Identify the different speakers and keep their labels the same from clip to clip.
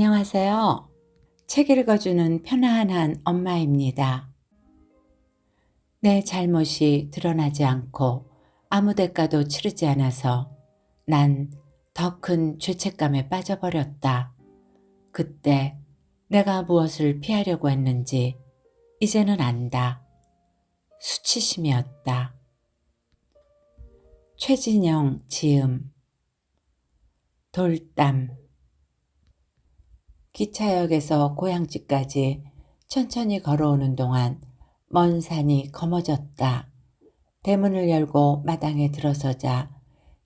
Speaker 1: 안녕하세요. 책 읽어주는 편안한 엄마입니다. 내 잘못이 드러나지 않고 아무 대가도 치르지 않아서 난 더 큰 죄책감에 빠져버렸다. 그때 내가 무엇을 피하려고 했는지 이제는 안다. 수치심이었다. 최진영 지음. 돌담. 기차역에서 고향집까지 천천히 걸어오는 동안 먼 산이 검어졌다. 대문을 열고 마당에 들어서자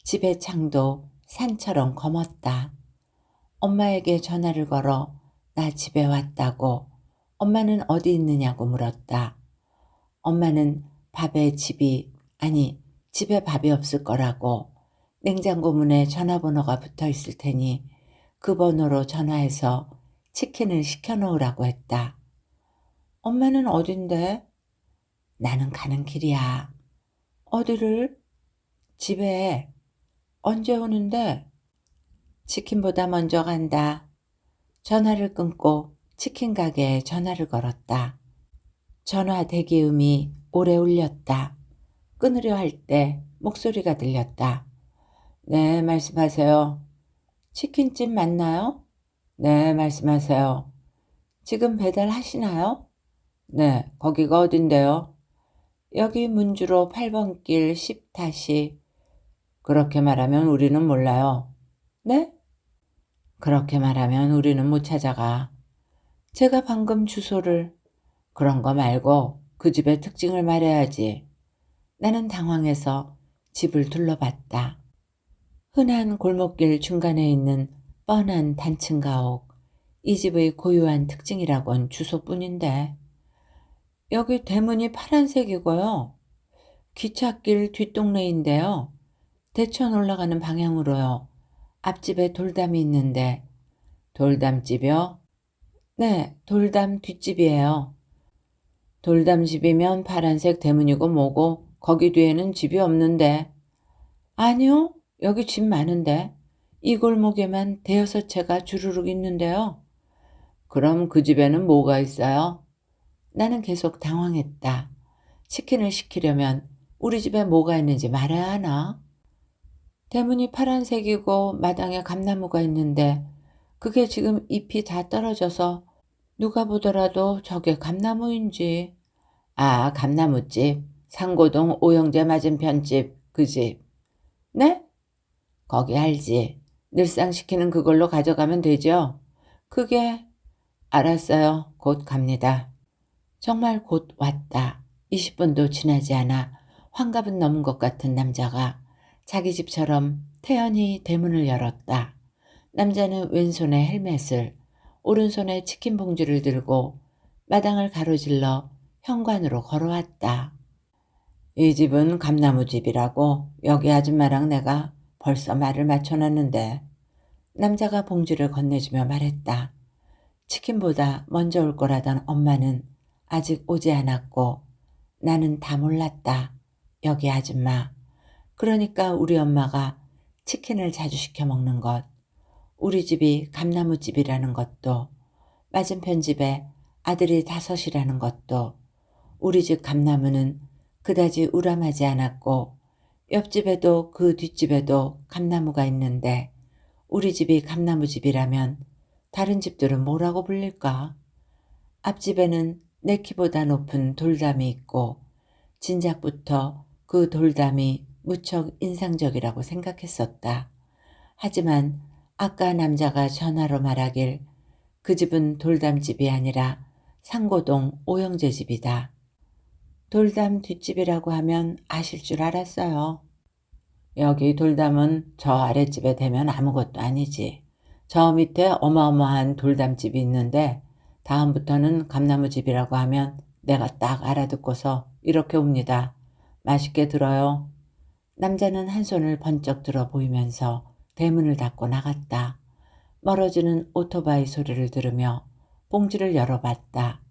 Speaker 1: 집의 창도 산처럼 검었다. 엄마에게 전화를 걸어 나 집에 왔다고, 엄마는 어디 있느냐고 물었다. 엄마는 집에 밥이 없을 거라고, 냉장고 문에 전화번호가 붙어 있을 테니 그 번호로 전화해서 치킨을 시켜놓으라고 했다. 엄마는 어딘데? 나는 가는 길이야. 어디를? 집에. 언제 오는데? 치킨보다 먼저 간다. 전화를 끊고 치킨 가게에 전화를 걸었다. 전화 대기음이 오래 울렸다. 끊으려 할 때 목소리가 들렸다. 네, 말씀하세요. 치킨집 맞나요? 네, 말씀하세요. 지금 배달하시나요? 네, 거기가 어딘데요? 여기 문주로 8번 길 10-. 그렇게 말하면 우리는 몰라요. 네? 그렇게 말하면 우리는 못 찾아가. 제가 방금 주소를. 그런 거 말고 그 집의 특징을 말해야지. 나는 당황해서 집을 둘러봤다. 흔한 골목길 중간에 있는 뻔한 단층 가옥. 이 집의 고유한 특징이라곤 주소뿐인데. 여기 대문이 파란색이고요. 기찻길 뒷동네인데요. 대천 올라가는 방향으로요. 앞집에 돌담이 있는데. 돌담집이요? 네, 돌담 뒷집이에요. 돌담집이면 파란색 대문이고 뭐고 거기 뒤에는 집이 없는데. 아니요, 여기 집 많은데. 이 골목에만 대여섯 채가 주르륵 있는데요. 그럼 그 집에는 뭐가 있어요? 나는 계속 당황했다. 치킨을 시키려면 우리 집에 뭐가 있는지 말해야 하나? 대문이 파란색이고 마당에 감나무가 있는데 그게 지금 잎이 다 떨어져서 누가 보더라도 저게 감나무인지. 아, 감나무집. 상고동 오영재 맞은편 집, 그 집. 네? 거기 알지. 늘상 시키는 그걸로 가져가면 되죠? 그게. 알았어요. 곧 갑니다. 정말 곧 왔다. 20분도 지나지 않아 환갑은 넘은 것 같은 남자가 자기 집처럼 태연히 대문을 열었다. 남자는 왼손에 헬멧을, 오른손에 치킨 봉지를 들고 마당을 가로질러 현관으로 걸어왔다. 이 집은 감나무 집이라고 여기 아줌마랑 내가 벌써 말을 맞춰놨는데. 남자가 봉지를 건네주며 말했다. 치킨보다 먼저 올 거라던 엄마는 아직 오지 않았고 나는 다 몰랐다. 여기 아줌마. 그러니까 우리 엄마가 치킨을 자주 시켜 먹는 것, 우리 집이 감나무집이라는 것도, 맞은편 집에 아들이 5이라는 것도, 우리 집 감나무는 그다지 우람하지 않았고 옆집에도 그 뒷집에도 감나무가 있는데 우리 집이 감나무집이라면 다른 집들은 뭐라고 불릴까? 앞집에는 내 키보다 높은 돌담이 있고 진작부터 그 돌담이 무척 인상적이라고 생각했었다. 하지만 아까 남자가 전화로 말하길 그 집은 돌담집이 아니라 상고동 오영재 집이다. 돌담 뒷집이라고 하면 아실 줄 알았어요. 여기 돌담은 저 아랫집에 대면 아무것도 아니지. 저 밑에 어마어마한 돌담집이 있는데 다음부터는 감나무집이라고 하면 내가 딱 알아듣고서 이렇게 옵니다. 맛있게 들어요. 남자는 한 손을 번쩍 들어 보이면서 대문을 닫고 나갔다. 멀어지는 오토바이 소리를 들으며 봉지를 열어봤다.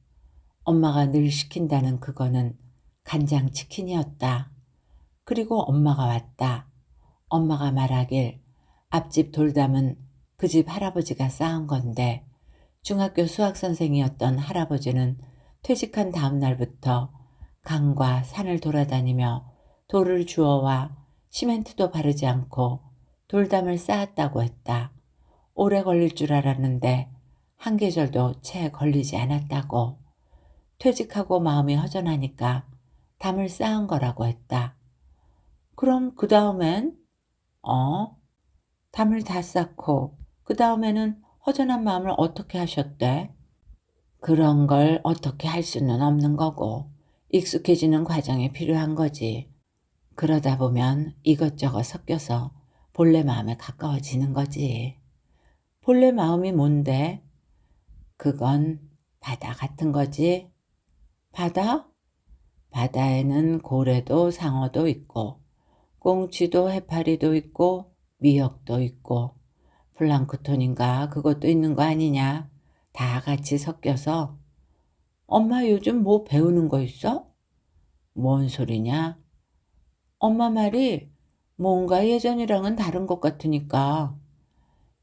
Speaker 1: 엄마가 늘 시킨다는 그거는 간장치킨이었다. 그리고 엄마가 왔다. 엄마가 말하길 앞집 돌담은 그 집 할아버지가 쌓은 건데 중학교 수학 선생이었던 할아버지는 퇴직한 다음 날부터 강과 산을 돌아다니며 돌을 주워와 시멘트도 바르지 않고 돌담을 쌓았다고 했다. 오래 걸릴 줄 알았는데 한 계절도 채 걸리지 않았다고. 퇴직하고 마음이 허전하니까 담을 쌓은 거라고 했다. 그럼 그 다음엔? 담을 다 쌓고 그 다음에는 허전한 마음을 어떻게 하셨대? 그런 걸 어떻게 할 수는 없는 거고 익숙해지는 과정이 필요한 거지. 그러다 보면 이것저것 섞여서 본래 마음에 가까워지는 거지. 본래 마음이 뭔데? 그건 바다 같은 거지. 바다? 바다에는 고래도 상어도 있고 꽁치도 해파리도 있고 미역도 있고 플랑크톤인가 그것도 있는 거 아니냐. 다 같이 섞여서. 엄마 요즘 뭐 배우는 거 있어? 뭔 소리냐? 엄마 말이 뭔가 예전이랑은 다른 것 같으니까.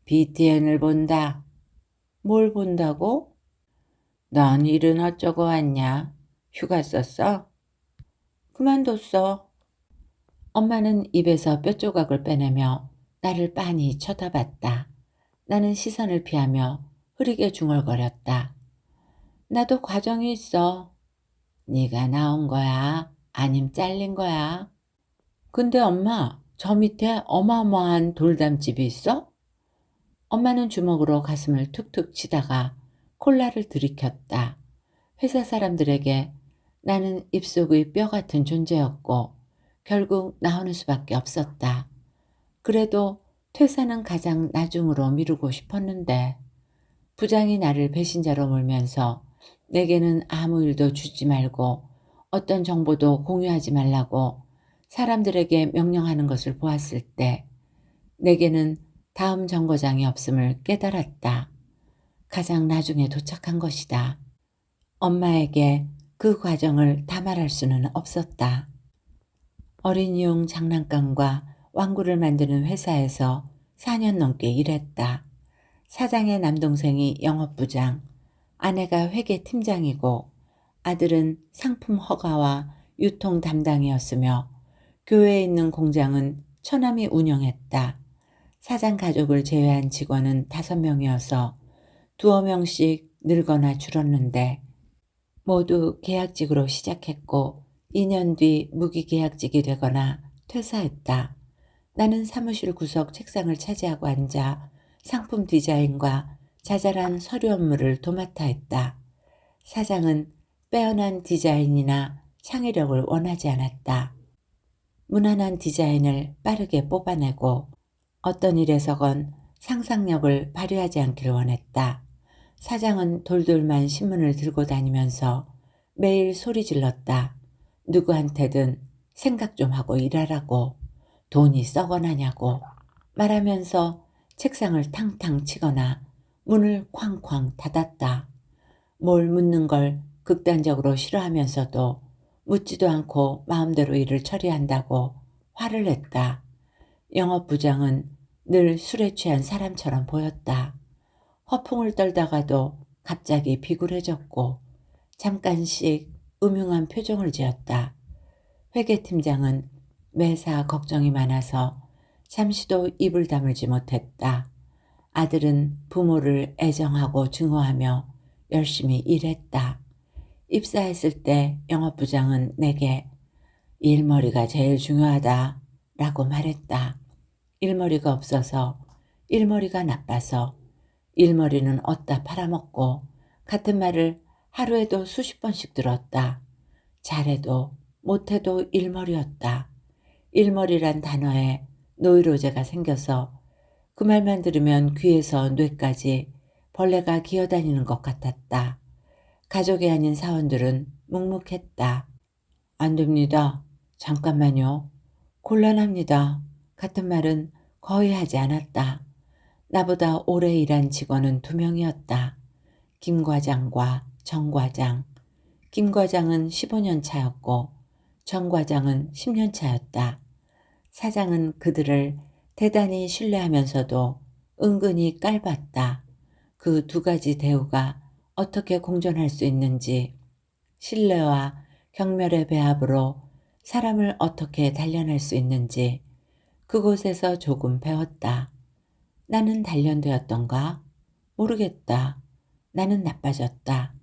Speaker 1: BTN을 본다. 뭘 본다고? 넌 일은 어쩌고 왔냐? 휴가 썼어? 그만뒀어. 엄마는 입에서 뼈 조각을 빼내며 나를 빤히 쳐다봤다. 나는 시선을 피하며 흐리게 중얼거렸다. 나도 과정이 있어. 네가 나온 거야? 아님 잘린 거야? 근데 엄마, 저 밑에 어마어마한 돌담집이 있어? 엄마는 주먹으로 가슴을 툭툭 치다가 콜라를 들이켰다. 회사 사람들에게 나는 입속의 뼈 같은 존재였고 결국 나오는 수밖에 없었다. 그래도 퇴사는 가장 나중으로 미루고 싶었는데 부장이 나를 배신자로 몰면서 내게는 아무 일도 주지 말고 어떤 정보도 공유하지 말라고 사람들에게 명령하는 것을 보았을 때 내게는 다음 정거장이 없음을 깨달았다. 가장 나중에 도착한 것이다. 엄마에게 그 과정을 다 말할 수는 없었다. 어린이용 장난감과 왕구를 만드는 회사에서 4년 넘게 일했다. 사장의 남동생이 영업부장, 아내가 회계팀장이고 아들은 상품 허가와 유통 담당이었으며 교회에 있는 공장은 처남이 운영했다. 사장 가족을 제외한 직원은 5명이어서 두어 명씩 늘거나 줄었는데 모두 계약직으로 시작했고 2년 뒤 무기계약직이 되거나 퇴사했다. 나는 사무실 구석 책상을 차지하고 앉아 상품 디자인과 자잘한 서류 업무를 도맡아 했다. 사장은 빼어난 디자인이나 창의력을 원하지 않았다. 무난한 디자인을 빠르게 뽑아내고 어떤 일에서건 상상력을 발휘하지 않기를 원했다. 사장은 돌돌만 신문을 들고 다니면서 매일 소리 질렀다. 누구한테든 생각 좀 하고 일하라고, 돈이 썩어나냐고 말하면서 책상을 탕탕 치거나 문을 쾅쾅 닫았다. 뭘 묻는 걸 극단적으로 싫어하면서도 묻지도 않고 마음대로 일을 처리한다고 화를 냈다. 영업부장은 늘 술에 취한 사람처럼 보였다. 허풍을 떨다가도 갑자기 비굴해졌고 잠깐씩 음흉한 표정을 지었다. 회계팀장은 매사 걱정이 많아서 잠시도 입을 다물지 못했다. 아들은 부모를 애정하고 증오하며 열심히 일했다. 입사했을 때 영업부장은 내게 일머리가 제일 중요하다 라고 말했다. 일머리가 없어서, 일머리가 나빠서, 일머리는 어디다 팔아먹고 같은 말을 하루에도 수십 번씩 들었다. 잘해도 못해도 일머리였다. 일머리란 단어에 노이로제가 생겨서 그 말만 들으면 귀에서 뇌까지 벌레가 기어다니는 것 같았다. 가족이 아닌 사원들은 묵묵했다. 안 됩니다. 잠깐만요. 곤란합니다. 같은 말은 거의 하지 않았다. 나보다 오래 일한 직원은 2명이었다. 김 과장과 정 과장. 김 과장은 15년 차였고 정 과장은 10년 차였다. 사장은 그들을 대단히 신뢰하면서도 은근히 깔봤다. 그 두 가지 대우가 어떻게 공존할 수 있는지, 신뢰와 경멸의 배합으로 사람을 어떻게 단련할 수 있는지 그곳에서 조금 배웠다. 나는 단련되었던가? 모르겠다. 나는 나빠졌다.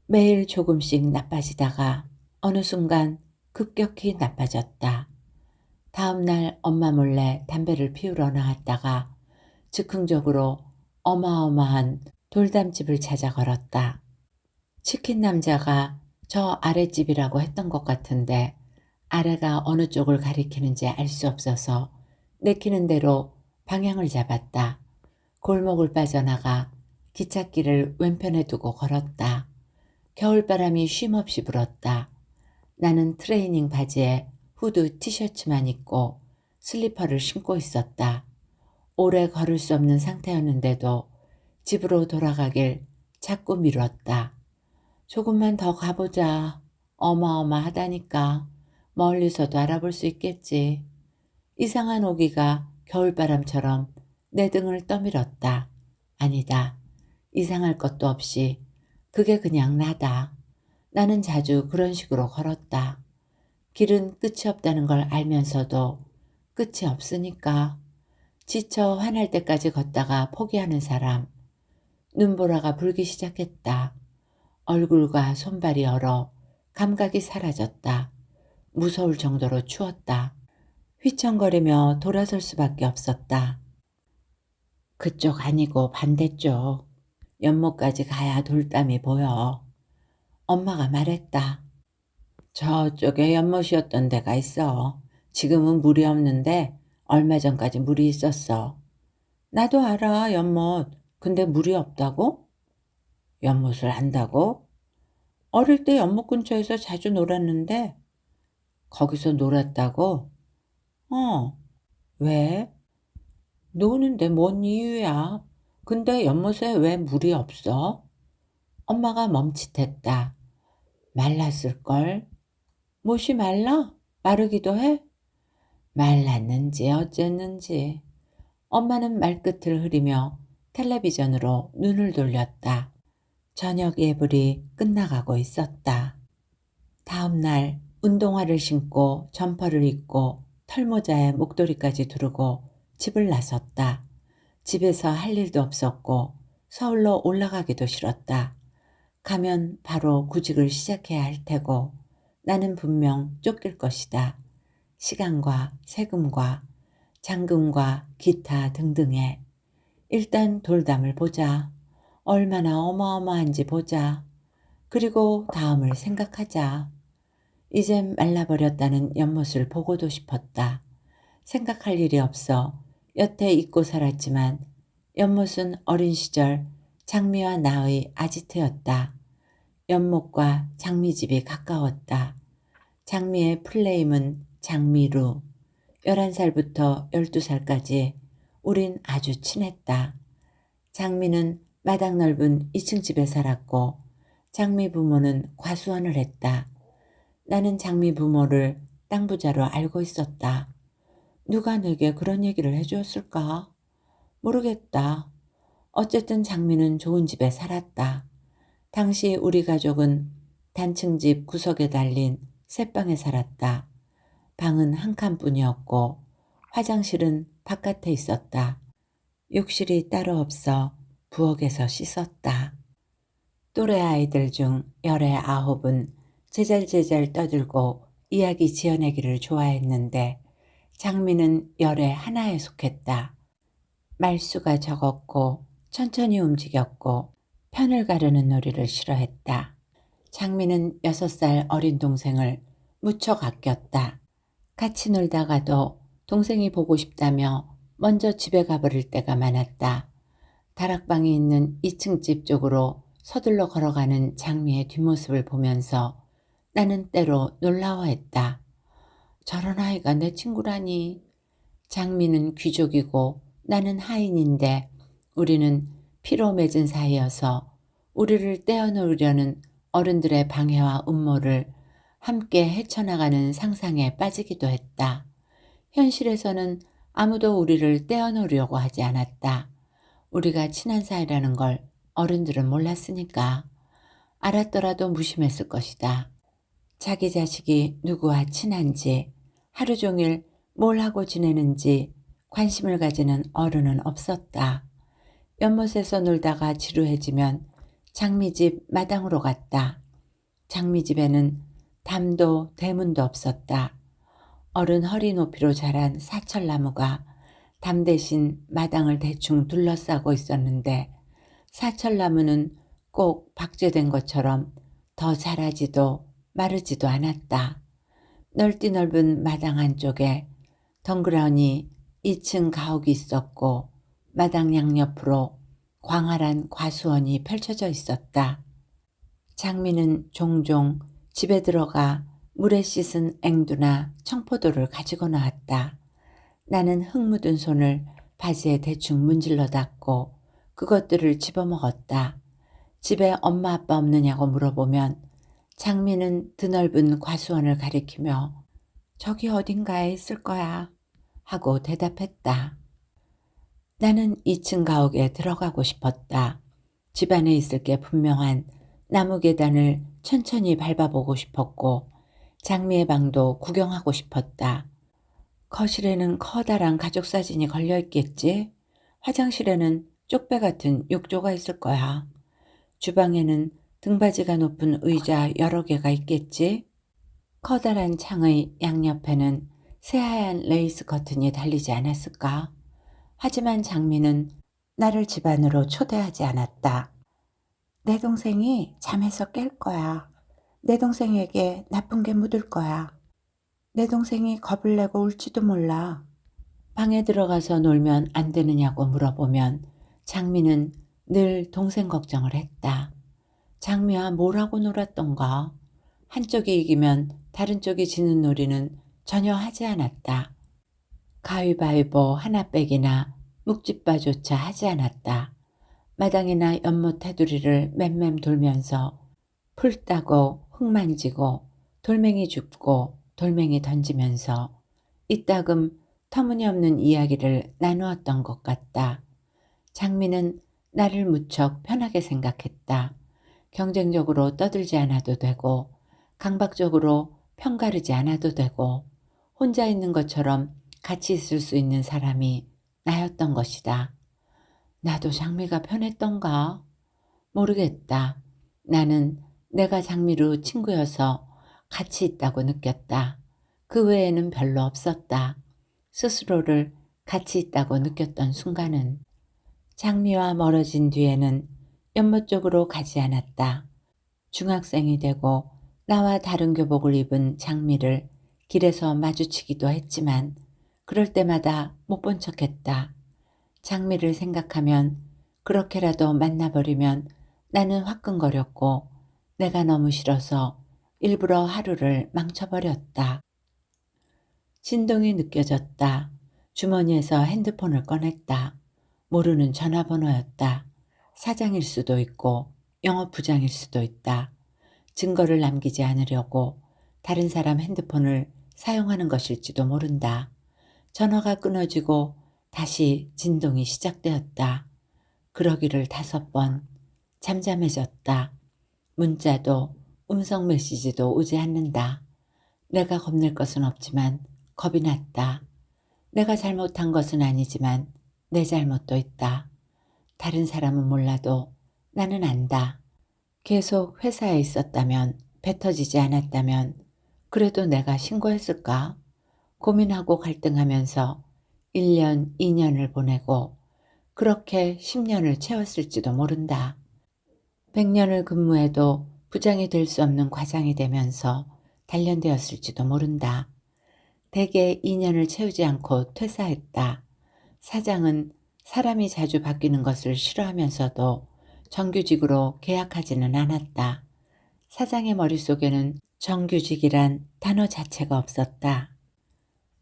Speaker 1: 매일 조금씩 나빠지다가 어느 순간 급격히 나빠졌다. 다음 날 엄마 몰래 담배를 피우러 나왔다가 즉흥적으로 어마어마한 돌담집을 찾아 걸었다. 치킨 남자가 저 아랫집이라고 했던 것 같은데 아래가 어느 쪽을 가리키는지 알 수 없어서 내키는 대로 방향을 잡았다. 골목을 빠져나가 기찻길을 왼편에 두고 걸었다. 겨울바람이 쉼없이 불었다. 나는 트레이닝 바지에 후드 티셔츠만 입고 슬리퍼를 신고 있었다. 오래 걸을 수 없는 상태였는데도 집으로 돌아가길 자꾸 미뤘다. 조금만 더 가보자. 어마어마하다니까. 멀리서도 알아볼 수 있겠지. 이상한 오기가 겨울바람처럼 내 등을 떠밀었다. 아니다. 이상할 것도 없이 그게 그냥 나다. 나는 자주 그런 식으로 걸었다. 길은 끝이 없다는 걸 알면서도 끝이 없으니까. 지쳐 화날 때까지 걷다가 포기하는 사람. 눈보라가 불기 시작했다. 얼굴과 손발이 얼어 감각이 사라졌다. 무서울 정도로 추웠다. 휘청거리며 돌아설 수밖에 없었다. 그쪽 아니고 반대쪽. 연못까지 가야 돌담이 보여. 엄마가 말했다. 저쪽에 연못이었던 데가 있어. 지금은 물이 없는데 얼마 전까지 물이 있었어. 나도 알아, 연못. 근데 물이 없다고? 연못을 안다고? 어릴 때 연못 근처에서 자주 놀았는데 거기서 놀았다고? 어. 왜? 노는데 뭔 이유야? 근데 연못에 왜 물이 없어? 엄마가 멈칫했다. 말랐을걸? 못이 말라? 마르기도 해? 말랐는지 어쨌는지. 엄마는 말끝을 흐리며 텔레비전으로 눈을 돌렸다. 저녁 예불이 끝나가고 있었다. 다음 날 운동화를 신고 점퍼를 입고 털모자에 목도리까지 두르고 집을 나섰다. 집에서 할 일도 없었고 서울로 올라가기도 싫었다. 가면 바로 구직을 시작해야 할 테고 나는 분명 쫓길 것이다. 시간과 세금과 잔금과 기타 등등에 일단 돌담을 보자. 얼마나 어마어마한지 보자. 그리고 다음을 생각하자. 이젠 말라버렸다는 연못을 보고도 싶었다. 생각할 일이 없어 여태 잊고 살았지만 연못은 어린 시절 장미와 나의 아지트였다. 연못과 장미집이 가까웠다. 장미의 플레임은 장미루. 11살부터 12살까지 우린 아주 친했다. 장미는 마당 넓은 2층 집에 살았고 장미 부모는 과수원을 했다. 나는 장미 부모를 땅 부자로 알고 있었다. 누가 내게 그런 얘기를 해주었을까? 모르겠다. 어쨌든 장미는 좋은 집에 살았다. 당시 우리 가족은 단층집 구석에 달린 셋방에 살았다. 방은 한 칸뿐이었고 화장실은 바깥에 있었다. 욕실이 따로 없어 부엌에서 씻었다. 또래 아이들 중 열의 9은 제잘제잘 떠들고 이야기 지어내기를 좋아했는데 장미는 열의 하나에 속했다. 말수가 적었고 천천히 움직였고 편을 가르는 놀이를 싫어했다. 장미는 6살 어린 동생을 무척 아꼈다. 같이 놀다가도 동생이 보고 싶다며 먼저 집에 가버릴 때가 많았다. 다락방이 있는 2층 집 쪽으로 서둘러 걸어가는 장미의 뒷모습을 보면서 나는 때로 놀라워했다. 저런 아이가 내 친구라니. 장미는 귀족이고 나는 하인인데 우리는 피로 맺은 사이여서 우리를 떼어놓으려는 어른들의 방해와 음모를 함께 헤쳐나가는 상상에 빠지기도 했다. 현실에서는 아무도 우리를 떼어놓으려고 하지 않았다. 우리가 친한 사이라는 걸 어른들은 몰랐으니까. 알았더라도 무심했을 것이다. 자기 자식이 누구와 친한지, 하루 종일 뭘 하고 지내는지 관심을 가지는 어른은 없었다. 연못에서 놀다가 지루해지면 장미집 마당으로 갔다. 장미집에는 담도 대문도 없었다. 어른 허리 높이로 자란 사철나무가 담 대신 마당을 대충 둘러싸고 있었는데 사철나무는 꼭 박제된 것처럼 더 자라지도 마르지도 않았다. 넓디 넓은 마당 한쪽에 덩그러니 2층 가옥이 있었고 마당 양옆으로 광활한 과수원이 펼쳐져 있었다. 장미는 종종 집에 들어가 물에 씻은 앵두나 청포도를 가지고 나왔다. 나는 흙 묻은 손을 바지에 대충 문질러 닦고 그것들을 집어먹었다. 집에 엄마 아빠 없느냐고 물어보면 장미는 드넓은 과수원을 가리키며 저기 어딘가에 있을 거야 하고 대답했다. 나는 2층 가옥에 들어가고 싶었다. 집 안에 있을 게 분명한 나무 계단을 천천히 밟아보고 싶었고 장미의 방도 구경하고 싶었다. 거실에는 커다란 가족 사진이 걸려 있겠지? 화장실에는 쪽배 같은 욕조가 있을 거야. 주방에는 등받이가 높은 의자 여러 개가 있겠지? 커다란 창의 양옆에는 새하얀 레이스 커튼이 달리지 않았을까? 하지만 장미는 나를 집 안으로 초대하지 않았다. 내 동생이 잠에서 깰 거야. 내 동생에게 나쁜 게 묻을 거야. 내 동생이 겁을 내고 울지도 몰라. 방에 들어가서 놀면 안 되느냐고 물어보면 장미는 늘 동생 걱정을 했다. 장미와 뭘 하고 놀았던가. 한쪽이 이기면 다른 쪽이 지는 놀이는 전혀 하지 않았다. 가위바위보 하나 빼기나 묵찌빠조차 하지 않았다. 마당이나 연못 테두리를 맴맴 돌면서 풀 따고 흙 만지고 돌멩이 줍고 돌멩이 던지면서 이따금 터무니없는 이야기를 나누었던 것 같다. 장미는 나를 무척 편하게 생각했다. 경쟁적으로 떠들지 않아도 되고 강박적으로 편가르지 않아도 되고 혼자 있는 것처럼 같이 있을 수 있는 사람이 나였던 것이다. 나도 장미가 편했던가? 모르겠다. 나는 내가 장미로 친구여서 같이 있다고 느꼈다. 그 외에는 별로 없었다. 스스로를 같이 있다고 느꼈던 순간은. 장미와 멀어진 뒤에는 연못 쪽으로 가지 않았다. 중학생이 되고 나와 다른 교복을 입은 장미를 길에서 마주치기도 했지만 그럴 때마다 못 본 척했다. 장미를 생각하면 그렇게라도 만나버리면 나는 화끈거렸고 내가 너무 싫어서 일부러 하루를 망쳐버렸다. 진동이 느껴졌다. 주머니에서 핸드폰을 꺼냈다. 모르는 전화번호였다. 사장일 수도 있고 영업부장일 수도 있다. 증거를 남기지 않으려고 다른 사람 핸드폰을 사용하는 것일지도 모른다. 전화가 끊어지고 다시 진동이 시작되었다. 그러기를 5번. 잠잠해졌다. 문자도 음성 메시지도 오지 않는다. 내가 겁낼 것은 없지만 겁이 났다. 내가 잘못한 것은 아니지만 내 잘못도 있다. 다른 사람은 몰라도 나는 안다. 계속 회사에 있었다면, 배 터지지 않았다면 그래도 내가 신고했을까? 고민하고 갈등하면서 1년, 2년을 보내고 그렇게 10년을 채웠을지도 모른다. 100년을 근무해도 부장이 될 수 없는 과장이 되면서 단련되었을지도 모른다. 대개 2년을 채우지 않고 퇴사했다. 사장은 사람이 자주 바뀌는 것을 싫어하면서도 정규직으로 계약하지는 않았다. 사장의 머릿속에는 정규직이란 단어 자체가 없었다.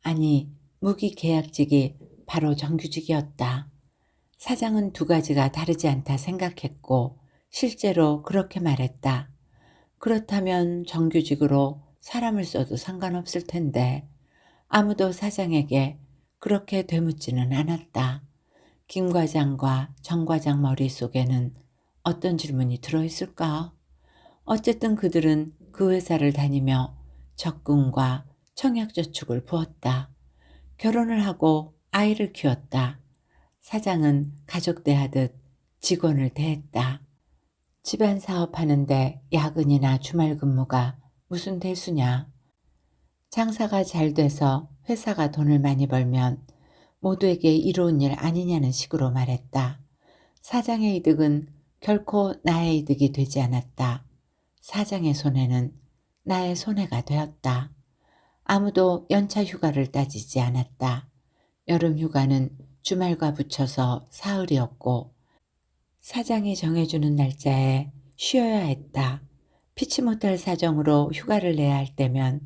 Speaker 1: 아니, 무기계약직이 바로 정규직이었다. 사장은 2가지가 다르지 않다 생각했고 실제로 그렇게 말했다. 그렇다면 정규직으로 사람을 써도 상관없을 텐데 아무도 사장에게 그렇게 되묻지는 않았다. 김 과장과 정 과장 머릿속에는 어떤 질문이 들어있을까? 어쨌든 그들은 그 회사를 다니며 적금과 청약저축을 부었다. 결혼을 하고 아이를 키웠다. 사장은 가족 대하듯 직원을 대했다. 집안 사업하는데 야근이나 주말 근무가 무슨 대수냐. 장사가 잘 돼서 회사가 돈을 많이 벌면 모두에게 이로운 일 아니냐는 식으로 말했다. 사장의 이득은 결코 나의 이득이 되지 않았다. 사장의 손해는 나의 손해가 되었다. 아무도 연차 휴가를 따지지 않았다. 여름 휴가는 주말과 붙여서 사흘이었고 사장이 정해주는 날짜에 쉬어야 했다. 피치 못할 사정으로 휴가를 내야 할 때면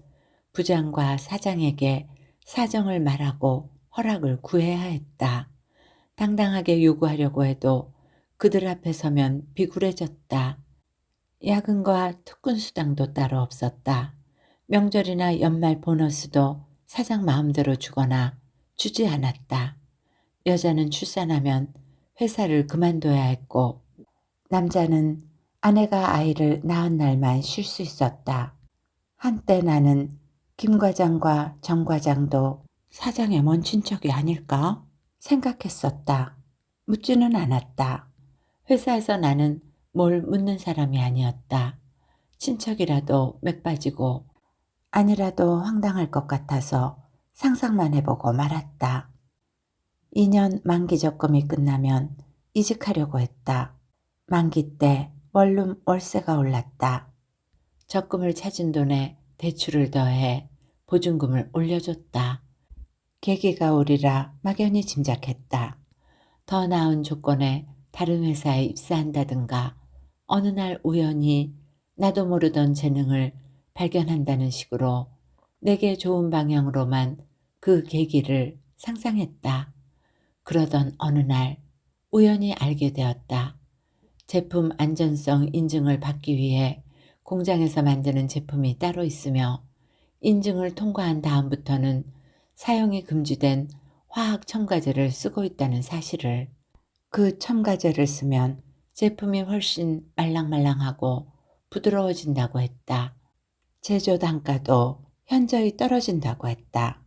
Speaker 1: 부장과 사장에게 사정을 말하고 허락을 구해야 했다. 당당하게 요구하려고 해도 그들 앞에 서면 비굴해졌다. 야근과 특근 수당도 따로 없었다. 명절이나 연말 보너스도 사장 마음대로 주거나 주지 않았다. 여자는 출산하면 회사를 그만둬야 했고 남자는 아내가 아이를 낳은 날만 쉴 수 있었다. 한때 나는 김 과장과 정 과장도 사장의 먼 친척이 아닐까 생각했었다. 묻지는 않았다. 회사에서 나는 뭘 묻는 사람이 아니었다. 친척이라도 맥 빠지고 아니라도 황당할 것 같아서 상상만 해보고 말았다. 2년 만기 적금이 끝나면 이직하려고 했다. 만기 때 원룸 월세가 올랐다. 적금을 찾은 돈에 대출을 더해 보증금을 올려줬다. 계기가 오리라 막연히 짐작했다. 더 나은 조건에 다른 회사에 입사한다든가 어느 날 우연히 나도 모르던 재능을 발견한다는 식으로 내게 좋은 방향으로만 그 계기를 상상했다. 그러던 어느 날 우연히 알게 되었다. 제품 안전성 인증을 받기 위해 공장에서 만드는 제품이 따로 있으며 인증을 통과한 다음부터는 사용이 금지된 화학 첨가제를 쓰고 있다는 사실을. 그 첨가제를 쓰면 제품이 훨씬 말랑말랑하고 부드러워진다고 했다. 제조 단가도 현저히 떨어진다고 했다.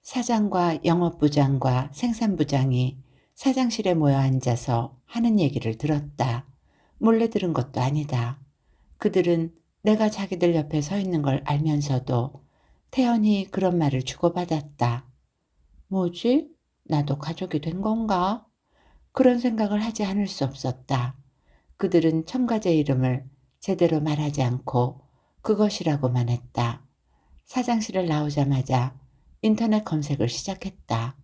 Speaker 1: 사장과 영업부장과 생산부장이 사장실에 모여 앉아서 하는 얘기를 들었다. 몰래 들은 것도 아니다. 그들은 내가 자기들 옆에 서 있는 걸 알면서도 태연히 그런 말을 주고받았다. 뭐지? 나도 가족이 된 건가? 그런 생각을 하지 않을 수 없었다. 그들은 첨가제 이름을 제대로 말하지 않고 그것이라고만 했다. 사장실을 나오자마자 인터넷 검색을 시작했다.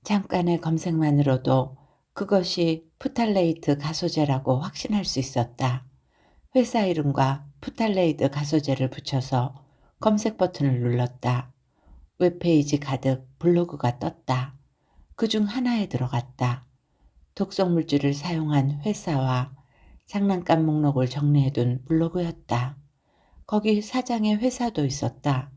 Speaker 1: 잠깐의 검색만으로도 그것이 프탈레이트 가소제라고 확신할 수 있었다. 회사 이름과 프탈레이트 가소제를 붙여서 검색 버튼을 눌렀다. 웹페이지 가득 블로그가 떴다. 그중 하나에 들어갔다. 독성물질을 사용한 회사와 장난감 목록을 정리해둔 블로그였다. 거기 사장의 회사도 있었다.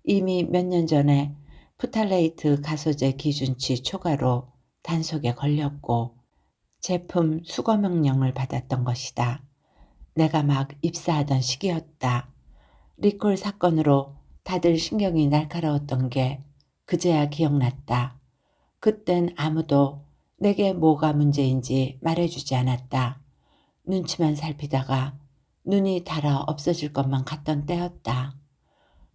Speaker 1: 이미 몇 년 전에 프탈레이트 가소제 기준치 초과로 단속에 걸렸고 제품 수거 명령을 받았던 것이다. 내가 막 입사하던 시기였다. 리콜 사건으로 다들 신경이 날카로웠던 게 그제야 기억났다. 그땐 아무도 내게 뭐가 문제인지 말해주지 않았다. 눈치만 살피다가 눈이 달아 없어질 것만 같던 때였다.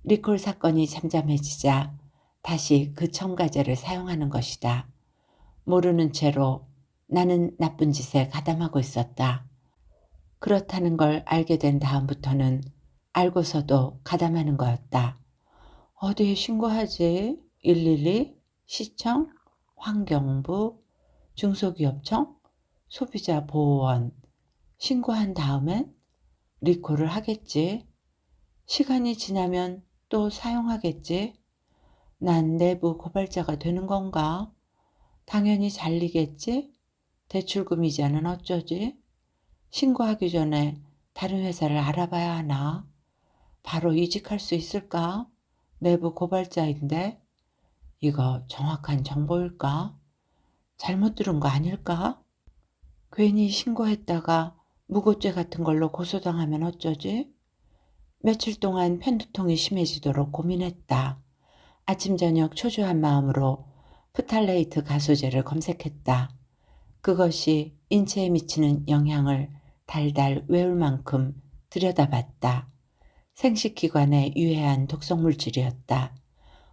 Speaker 1: 리콜 사건이 잠잠해지자 다시 그 첨가제를 사용하는 것이다. 모르는 채로 나는 나쁜 짓에 가담하고 있었다. 그렇다는 걸 알게 된 다음부터는 알고서도 가담하는 거였다. 어디에 신고하지? 112? 시청? 환경부? 중소기업청? 소비자보호원? 신고한 다음엔 리콜을 하겠지. 시간이 지나면 또 사용하겠지. 난 내부 고발자가 되는 건가? 당연히 잘리겠지? 대출금 이자는 어쩌지? 신고하기 전에 다른 회사를 알아봐야 하나? 바로 이직할 수 있을까? 내부 고발자인데 이거 정확한 정보일까? 잘못 들은 거 아닐까? 괜히 신고했다가 무고죄 같은 걸로 고소당하면 어쩌지? 며칠 동안 편두통이 심해지도록 고민했다. 아침 저녁 초조한 마음으로 프탈레이트 가소제를 검색했다. 그것이 인체에 미치는 영향을 달달 외울 만큼 들여다봤다. 생식기관에 유해한 독성물질이었다.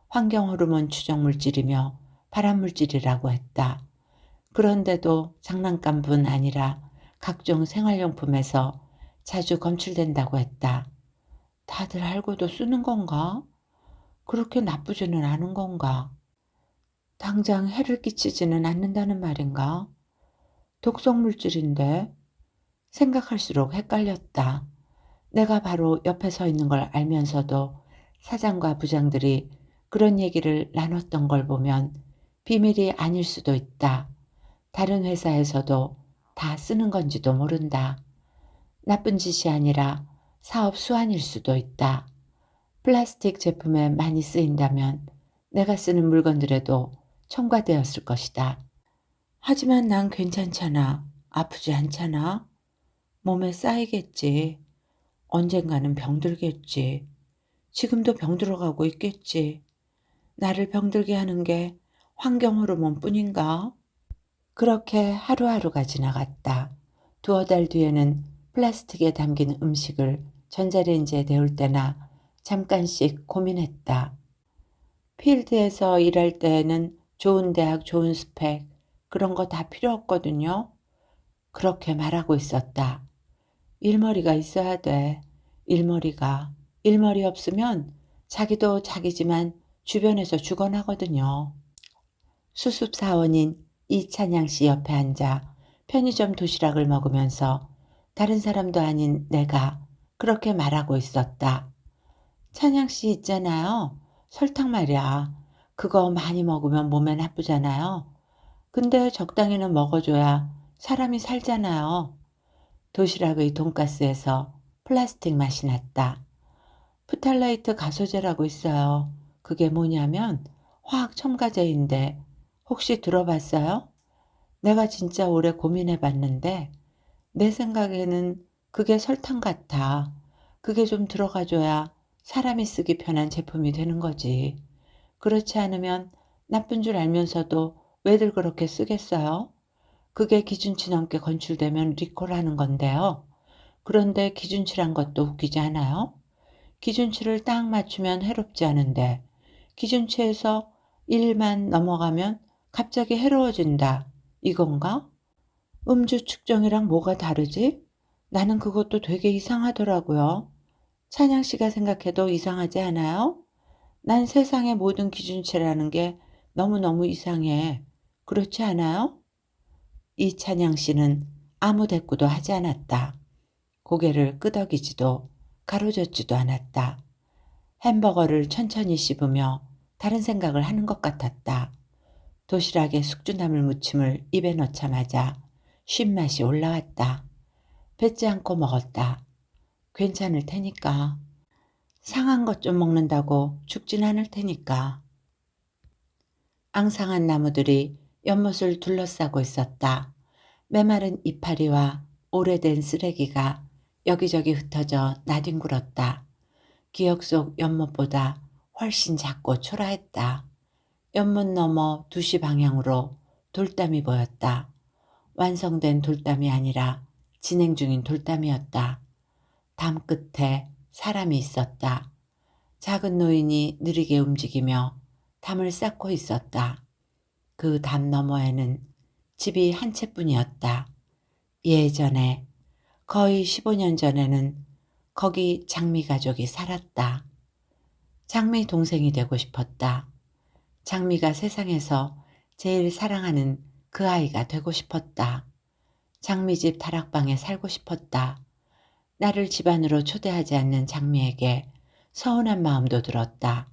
Speaker 1: 환경호르몬 추정물질이며 발암물질이라고 했다. 그런데도 장난감뿐 아니라 각종 생활용품에서 자주 검출된다고 했다. 다들 알고도 쓰는 건가? 그렇게 나쁘지는 않은 건가? 당장 해를 끼치지는 않는다는 말인가? 독성물질인데 생각할수록 헷갈렸다. 내가 바로 옆에 서 있는 걸 알면서도 사장과 부장들이 그런 얘기를 나눴던 걸 보면 비밀이 아닐 수도 있다. 다른 회사에서도 다 쓰는 건지도 모른다. 나쁜 짓이 아니라 사업 수완일 수도 있다. 플라스틱 제품에 많이 쓰인다면 내가 쓰는 물건들에도 첨가되었을 것이다. 하지만 난 괜찮잖아. 아프지 않잖아. 몸에 쌓이겠지. 언젠가는 병들겠지. 지금도 병들어가고 있겠지. 나를 병들게 하는 게 환경 호르몬 뿐인가? 그렇게 하루하루가 지나갔다. 두어 달 뒤에는 플라스틱에 담긴 음식을 전자레인지에 데울 때나 잠깐씩 고민했다. 필드에서 일할 때에는 좋은 대학, 좋은 스펙, 그런 거 다 필요 없거든요. 그렇게 말하고 있었다. 일머리가 있어야 돼. 일머리 없으면 자기도 자기지만 주변에서 죽어나거든요. 수습사원인 이찬양 씨 옆에 앉아 편의점 도시락을 먹으면서 다른 사람도 아닌 내가 그렇게 말하고 있었다. 찬양 씨 있잖아요. 설탕 말이야. 그거 많이 먹으면 몸에 나쁘잖아요. 근데 적당히는 먹어줘야 사람이 살잖아요. 도시락의 돈가스에서 플라스틱 맛이 났다. 프탈레이트 가소제라고 있어요. 그게 뭐냐면 화학 첨가제인데 혹시 들어봤어요? 내가 진짜 오래 고민해봤는데 내 생각에는 그게 설탕 같아. 그게 좀 들어가줘야 사람이 쓰기 편한 제품이 되는 거지. 그렇지 않으면 나쁜 줄 알면서도 왜들 그렇게 쓰겠어요? 그게 기준치 넘게 검출되면 리콜하는 건데요. 그런데 기준치란 것도 웃기지 않아요? 기준치를 딱 맞추면 해롭지 않은데 기준치에서 1만 넘어가면 갑자기 해로워진다. 이건가? 음주 측정이랑 뭐가 다르지? 나는 그것도 되게 이상하더라고요. 찬양 씨가 생각해도 이상하지 않아요? 난 세상의 모든 기준치라는 게 너무너무 이상해. 그렇지 않아요? 이찬양 씨는 아무 대꾸도 하지 않았다. 고개를 끄덕이지도 가로젓지도 않았다. 햄버거를 천천히 씹으며 다른 생각을 하는 것 같았다. 도시락에 숙주나물 무침을 입에 넣자마자 쉰맛이 올라왔다. 뱉지 않고 먹었다. 괜찮을 테니까. 상한 것 좀 먹는다고 죽진 않을 테니까. 앙상한 나무들이 연못을 둘러싸고 있었다. 메마른 이파리와 오래된 쓰레기가 여기저기 흩어져 나뒹굴었다. 기억 속 연못보다 훨씬 작고 초라했다. 연못 너머 2시 방향으로 돌담이 보였다. 완성된 돌담이 아니라 진행 중인 돌담이었다. 담 끝에 사람이 있었다. 작은 노인이 느리게 움직이며 담을 쌓고 있었다. 그 담 너머에는 집이 한 채뿐이었다. 예전에 거의 15년 전에는 거기 장미 가족이 살았다. 장미 동생이 되고 싶었다. 장미가 세상에서 제일 사랑하는 그 아이가 되고 싶었다. 장미집 다락방에 살고 싶었다. 나를 집안으로 초대하지 않는 장미에게 서운한 마음도 들었다.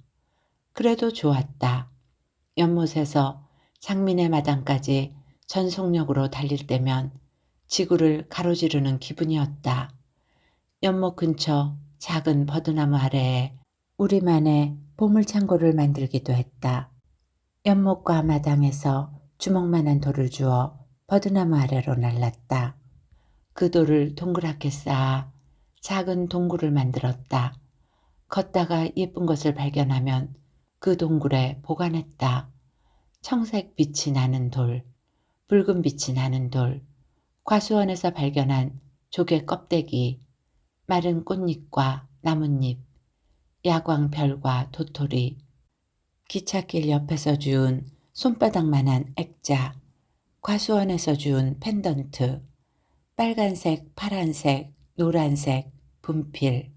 Speaker 1: 그래도 좋았다. 연못에서 장미네 마당까지 전속력으로 달릴 때면 지구를 가로지르는 기분이었다. 연못 근처 작은 버드나무 아래에 우리만의 보물창고를 만들기도 했다. 연못과 마당에서 주먹만한 돌을 주어 버드나무 아래로 날랐다. 그 돌을 동그랗게 쌓아 작은 동굴을 만들었다. 걷다가 예쁜 것을 발견하면 그 동굴에 보관했다. 청색 빛이 나는 돌, 붉은 빛이 나는 돌, 과수원에서 발견한 조개 껍데기, 마른 꽃잎과 나뭇잎, 야광별과 도토리, 기찻길 옆에서 주운 손바닥만한 액자, 과수원에서 주운 펜던트, 빨간색, 파란색, 노란색, 분필,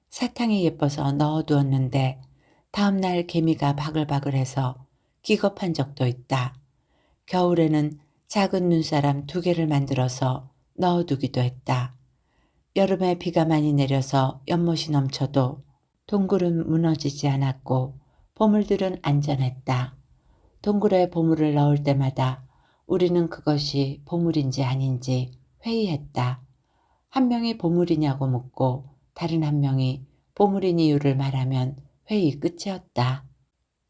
Speaker 1: 사탕이 예뻐서 넣어두었는데 다음날 개미가 바글바글해서 기겁한 적도 있다. 겨울에는 작은 눈사람 2개를 만들어서 넣어두기도 했다. 여름에 비가 많이 내려서 연못이 넘쳐도 동굴은 무너지지 않았고 보물들은 안전했다. 동굴에 보물을 넣을 때마다 우리는 그것이 보물인지 아닌지 회의했다. 한 명이 보물이냐고 묻고 다른 한 명이 보물인 이유를 말하면 회의 끝이었다.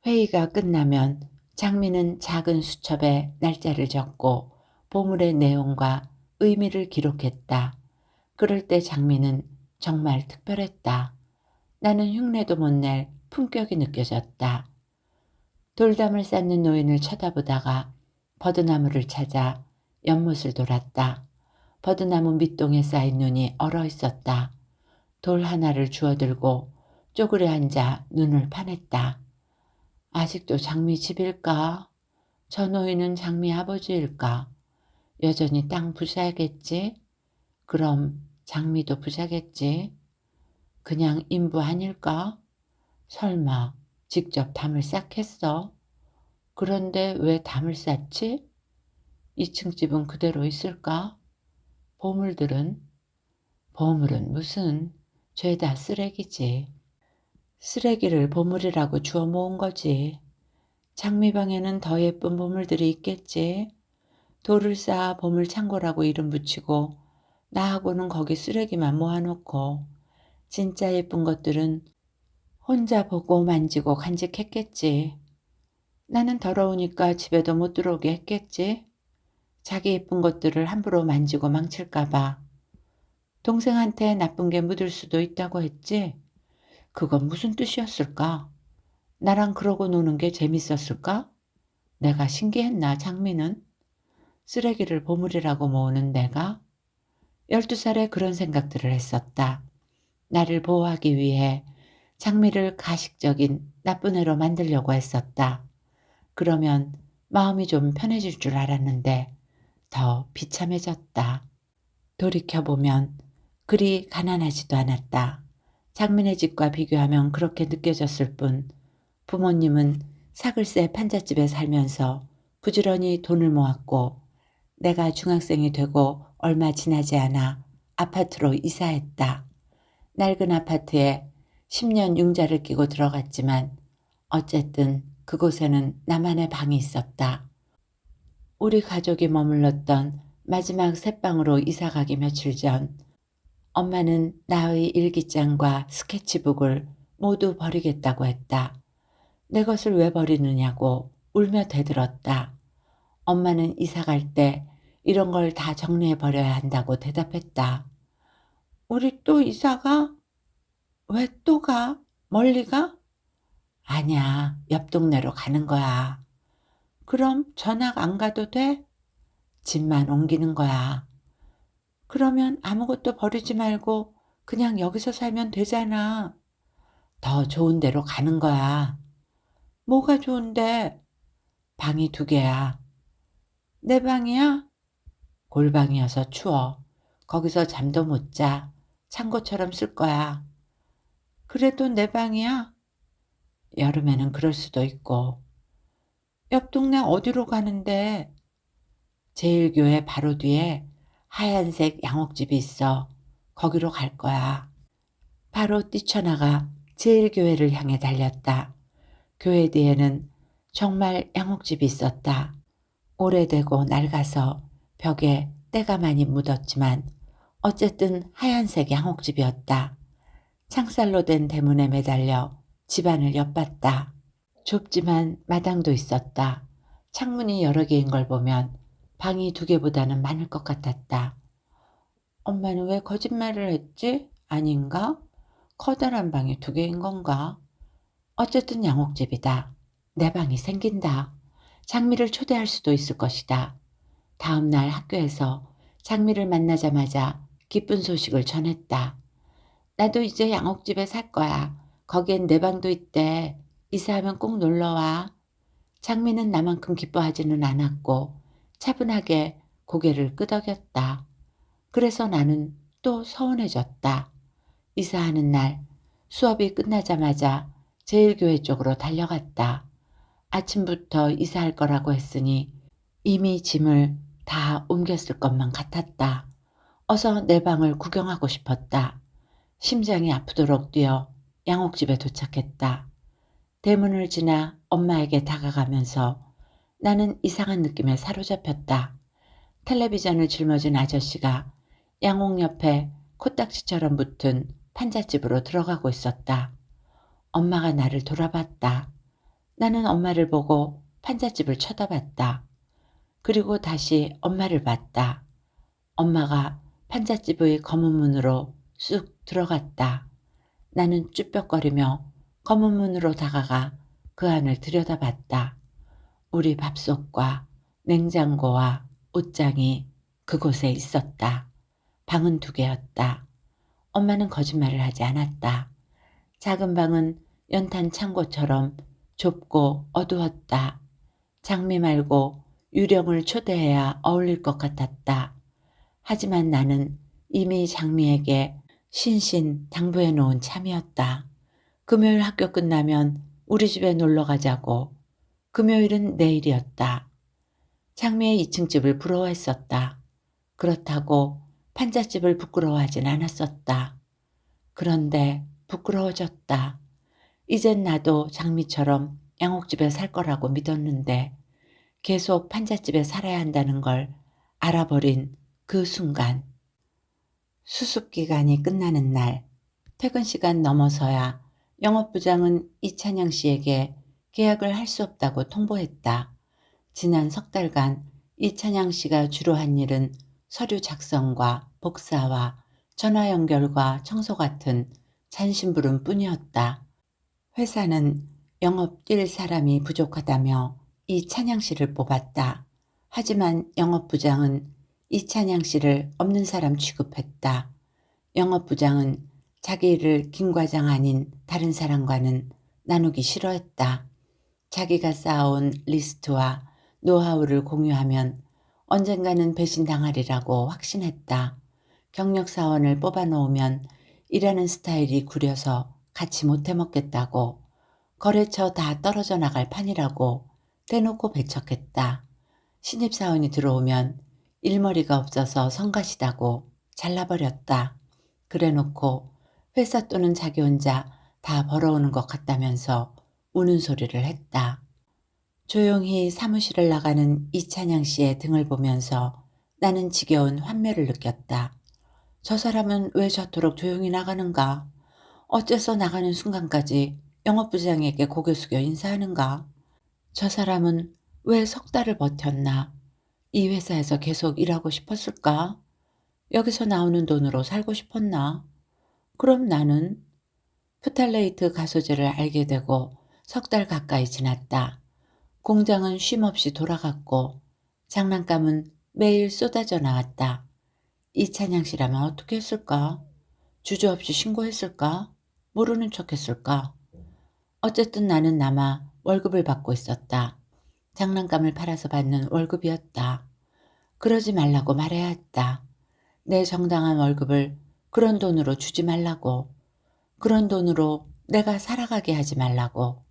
Speaker 1: 회의가 끝나면 장미는 작은 수첩에 날짜를 적고 보물의 내용과 의미를 기록했다. 그럴 때 장미는 정말 특별했다. 나는 흉내도 못 낼 품격이 느껴졌다. 돌담을 쌓는 노인을 쳐다보다가 버드나무를 찾아 연못을 돌았다. 버드나무 밑동에 쌓인 눈이 얼어 있었다. 돌 하나를 주워들고 쪼그려 앉아 눈을 파냈다. 아직도 장미 집일까? 저 노인은 장미 아버지일까? 여전히 땅 부자겠지? 그럼 장미도 부자겠지? 그냥 인부 아닐까? 설마 직접 담을 쌓겠어? 그런데 왜 담을 쌓지? 2층 집은 그대로 있을까? 보물들은? 보물은 무슨? 죄다 쓰레기지. 쓰레기를 보물이라고 주워 모은 거지. 장미방에는 더 예쁜 보물들이 있겠지. 돌을 쌓아 보물 창고라고 이름 붙이고 나하고는 거기 쓰레기만 모아놓고 진짜 예쁜 것들은 혼자 보고 만지고 간직했겠지. 나는 더러우니까 집에도 못 들어오게 했겠지. 자기 예쁜 것들을 함부로 만지고 망칠까 봐. 동생한테 나쁜 게 묻을 수도 있다고 했지. 그건 무슨 뜻이었을까? 나랑 그러고 노는 게 재밌었을까? 내가 신기했나 장미는? 쓰레기를 보물이라고 모으는 내가? 12살에 그런 생각들을 했었다. 나를 보호하기 위해 장미를 가식적인 나쁜 애로 만들려고 했었다. 그러면 마음이 좀 편해질 줄 알았는데 더 비참해졌다. 돌이켜보면 그리 가난하지도 않았다. 장민의 집과 비교하면 그렇게 느껴졌을 뿐 부모님은 사글세 판잣집에 살면서 부지런히 돈을 모았고 내가 중학생이 되고 얼마 지나지 않아 아파트로 이사했다. 낡은 아파트에 10년 융자를 끼고 들어갔지만 어쨌든 그곳에는 나만의 방이 있었다. 우리 가족이 머물렀던 마지막 새방으로 이사가기 며칠 전 엄마는 나의 일기장과 스케치북을 모두 버리겠다고 했다. 내 것을 왜 버리느냐고 울며 대들었다. 엄마는 이사갈 때 이런 걸 다 정리해 버려야 한다고 대답했다. 우리 또 이사가? 왜 또 가? 멀리 가? 아니야, 옆 동네로 가는 거야. 그럼 전학 안 가도 돼? 집만 옮기는 거야. 그러면 아무것도 버리지 말고 그냥 여기서 살면 되잖아. 더 좋은 데로 가는 거야. 뭐가 좋은데? 방이 2개야. 내 방이야? 골방이어서 추워. 거기서 잠도 못 자. 창고처럼 쓸 거야. 그래도 내 방이야? 여름에는 그럴 수도 있고. 옆 동네 어디로 가는데? 제일교회 바로 뒤에 하얀색 양옥집이 있어. 거기로 갈 거야. 바로 뛰쳐나가 제일교회를 향해 달렸다. 교회 뒤에는 정말 양옥집이 있었다. 오래되고 낡아서 벽에 때가 많이 묻었지만 어쨌든 하얀색 양옥집이었다. 창살로 된 대문에 매달려 집안을 엿봤다. 좁지만 마당도 있었다. 창문이 여러 개인 걸 보면 방이 2개보다는 많을 것 같았다. 엄마는 왜 거짓말을 했지? 아닌가? 커다란 방이 두 개인 건가? 어쨌든 양옥집이다. 내 방이 생긴다. 장미를 초대할 수도 있을 것이다. 다음 날 학교에서 장미를 만나자마자 기쁜 소식을 전했다. 나도 이제 양옥집에 살 거야. 거기엔 내 방도 있대. 이사하면 꼭 놀러와. 장미는 나만큼 기뻐하지는 않았고 차분하게 고개를 끄덕였다. 그래서 나는 또 서운해졌다. 이사하는 날 수업이 끝나자마자 제일교회 쪽으로 달려갔다. 아침부터 이사할 거라고 했으니 이미 짐을 다 옮겼을 것만 같았다. 어서 내 방을 구경하고 싶었다. 심장이 아프도록 뛰어 양옥집에 도착했다. 대문을 지나 엄마에게 다가가면서 나는 이상한 느낌에 사로잡혔다. 텔레비전을 짊어진 아저씨가 양옥 옆에 코딱지처럼 붙은 판잣집으로 들어가고 있었다. 엄마가 나를 돌아봤다. 나는 엄마를 보고 판잣집을 쳐다봤다. 그리고 다시 엄마를 봤다. 엄마가 판잣집의 검은 문으로 쑥 들어갔다. 나는 쭈뼛거리며 검은 문으로 다가가 그 안을 들여다봤다. 우리 밥솥과 냉장고와 옷장이 그곳에 있었다. 방은 두 개였다. 엄마는 거짓말을 하지 않았다. 작은 방은 연탄 창고처럼 좁고 어두웠다. 장미 말고 유령을 초대해야 어울릴 것 같았다. 하지만 나는 이미 장미에게 신신 당부해 놓은 참이었다. 금요일 학교 끝나면 우리 집에 놀러 가자고. 금요일은 내일이었다. 장미의 2층 집을 부러워했었다. 그렇다고 판잣집을 부끄러워하진 않았었다. 그런데 부끄러워졌다. 이젠 나도 장미처럼 양옥집에 살 거라고 믿었는데 계속 판잣집에 살아야 한다는 걸 알아버린 그 순간. 수습기간이 끝나는 날 퇴근 시간 넘어서야 영업부장은 이찬영 씨에게 계약을 할 수 없다고 통보했다. 지난 석 달간 이찬양 씨가 주로 한 일은 서류 작성과 복사와 전화 연결과 청소 같은 잔심부름 뿐이었다. 회사는 영업 뛸 사람이 부족하다며 이찬양 씨를 뽑았다. 하지만 영업부장은 이찬양 씨를 없는 사람 취급했다. 영업부장은 자기 일을 김 과장 아닌 다른 사람과는 나누기 싫어했다. 자기가 쌓아온 리스트와 노하우를 공유하면 언젠가는 배신당하리라고 확신했다. 경력 사원을 뽑아놓으면 일하는 스타일이 구려서 같이 못해 먹겠다고, 거래처 다 떨어져 나갈 판이라고 대놓고 배척했다. 신입사원이 들어오면 일머리가 없어서 성가시다고 잘라버렸다. 그래놓고 회사 돈은 자기 혼자 다 벌어오는 것 같다면서 우는 소리를 했다. 조용히 사무실을 나가는 이찬양 씨의 등을 보면서 나는 지겨운 환멸을 느꼈다. 저 사람은 왜 저토록 조용히 나가는가? 어째서 나가는 순간까지 영업부장에게 고개 숙여 인사하는가? 저 사람은 왜 석 달을 버텼나? 이 회사에서 계속 일하고 싶었을까? 여기서 나오는 돈으로 살고 싶었나? 그럼 나는 프탈레이트 가소제를 알게 되고 석 달 가까이 지났다. 공장은 쉼없이 돌아갔고 장난감은 매일 쏟아져 나왔다. 이찬양 씨라면 어떻게 했을까? 주저없이 신고했을까? 모르는 척했을까? 어쨌든 나는 남아 월급을 받고 있었다. 장난감을 팔아서 받는 월급이었다. 그러지 말라고 말해야 했다. 내 정당한 월급을 그런 돈으로 주지 말라고. 그런 돈으로 내가 살아가게 하지 말라고.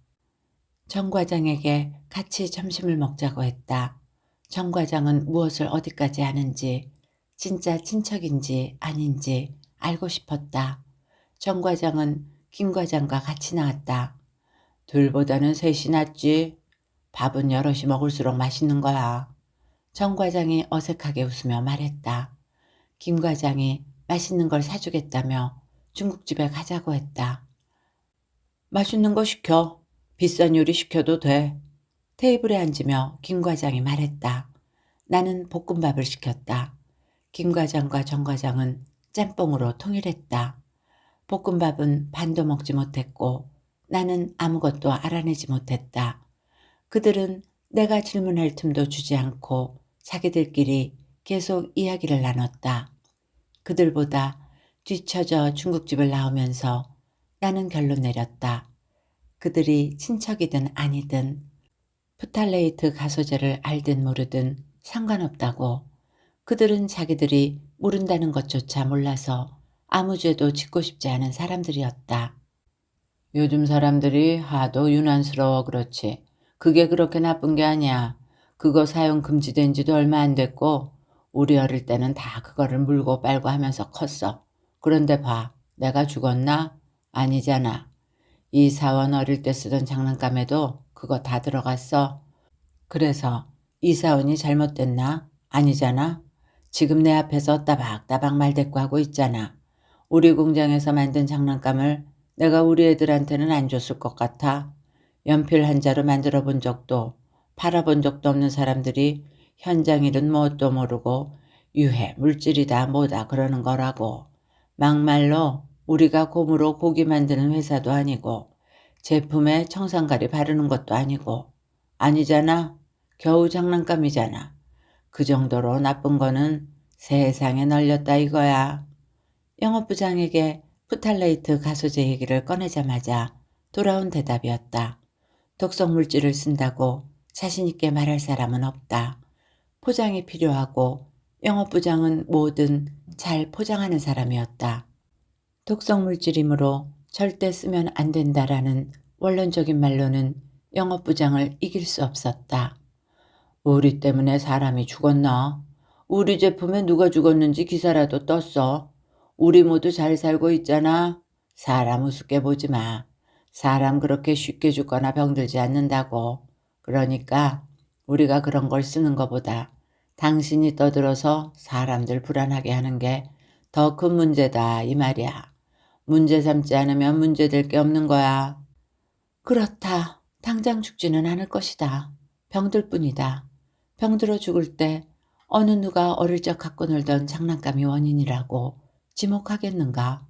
Speaker 1: 정 과장에게 같이 점심을 먹자고 했다. 정 과장은 무엇을 어디까지 아는지, 진짜 친척인지 아닌지 알고 싶었다. 정 과장은 김 과장과 같이 나왔다. 둘보다는 셋이 낫지. 밥은 여럿이 먹을수록 맛있는 거야. 정 과장이 어색하게 웃으며 말했다. 김 과장이 맛있는 걸 사주겠다며 중국집에 가자고 했다. 맛있는 거 시켜. 비싼 요리 시켜도 돼. 테이블에 앉으며 김 과장이 말했다. 나는 볶음밥을 시켰다. 김 과장과 정 과장은 짬뽕으로 통일했다. 볶음밥은 반도 먹지 못했고 나는 아무것도 알아내지 못했다. 그들은 내가 질문할 틈도 주지 않고 자기들끼리 계속 이야기를 나눴다. 그들보다 뒤처져 중국집을 나오면서 나는 결론 내렸다. 그들이 친척이든 아니든 프탈레이트 가소제를 알든 모르든 상관없다고. 그들은 자기들이 모른다는 것조차 몰라서 아무 죄도 짓고 싶지 않은 사람들이었다. 요즘 사람들이 하도 유난스러워 그렇지. 그게 그렇게 나쁜 게 아니야. 그거 사용 금지된 지도 얼마 안 됐고 우리 어릴 때는 다 그거를 물고 빨고 하면서 컸어. 그런데 봐. 내가 죽었나? 아니잖아. 이 사원 어릴 때 쓰던 장난감에도 그거 다 들어갔어. 그래서 이사원이 잘못됐나? 아니잖아. 지금 내 앞에서 따박따박 말대꾸하고 있잖아. 우리 공장에서 만든 장난감을 내가 우리 애들한테는 안 줬을 것 같아. 연필 한자로 만들어 본 적도 팔아본 적도 없는 사람들이 현장 일은 뭣도 모르고 유해 물질이다 뭐다 그러는 거라고. 막말로 우리가 곰으로 고기 만드는 회사도 아니고 제품에 청산가리 바르는 것도 아니고. 아니잖아. 겨우 장난감이잖아. 그 정도로 나쁜 거는 세상에 널렸다 이거야. 영업부장에게 프탈레이트 가소제 얘기를 꺼내자마자 돌아온 대답이었다. 독성 물질을 쓴다고 자신 있게 말할 사람은 없다. 포장이 필요하고 영업부장은 뭐든 잘 포장하는 사람이었다. 독성 물질이므로 절대 쓰면 안 된다라는 원론적인 말로는 영업부장을 이길 수 없었다. 우리 때문에 사람이 죽었나? 우리 제품에 누가 죽었는지 기사라도 떴어. 우리 모두 잘 살고 있잖아. 사람 우습게 보지 마. 사람 그렇게 쉽게 죽거나 병들지 않는다고. 그러니까 우리가 그런 걸 쓰는 것보다 당신이 떠들어서 사람들 불안하게 하는 게 더 큰 문제다 이 말이야. 문제 삼지 않으면 문제될 게 없는 거야. 그렇다. 당장 죽지는 않을 것이다. 병들 뿐이다. 병들어 죽을 때 어느 누가 어릴 적 갖고 놀던 장난감이 원인이라고 지목하겠는가.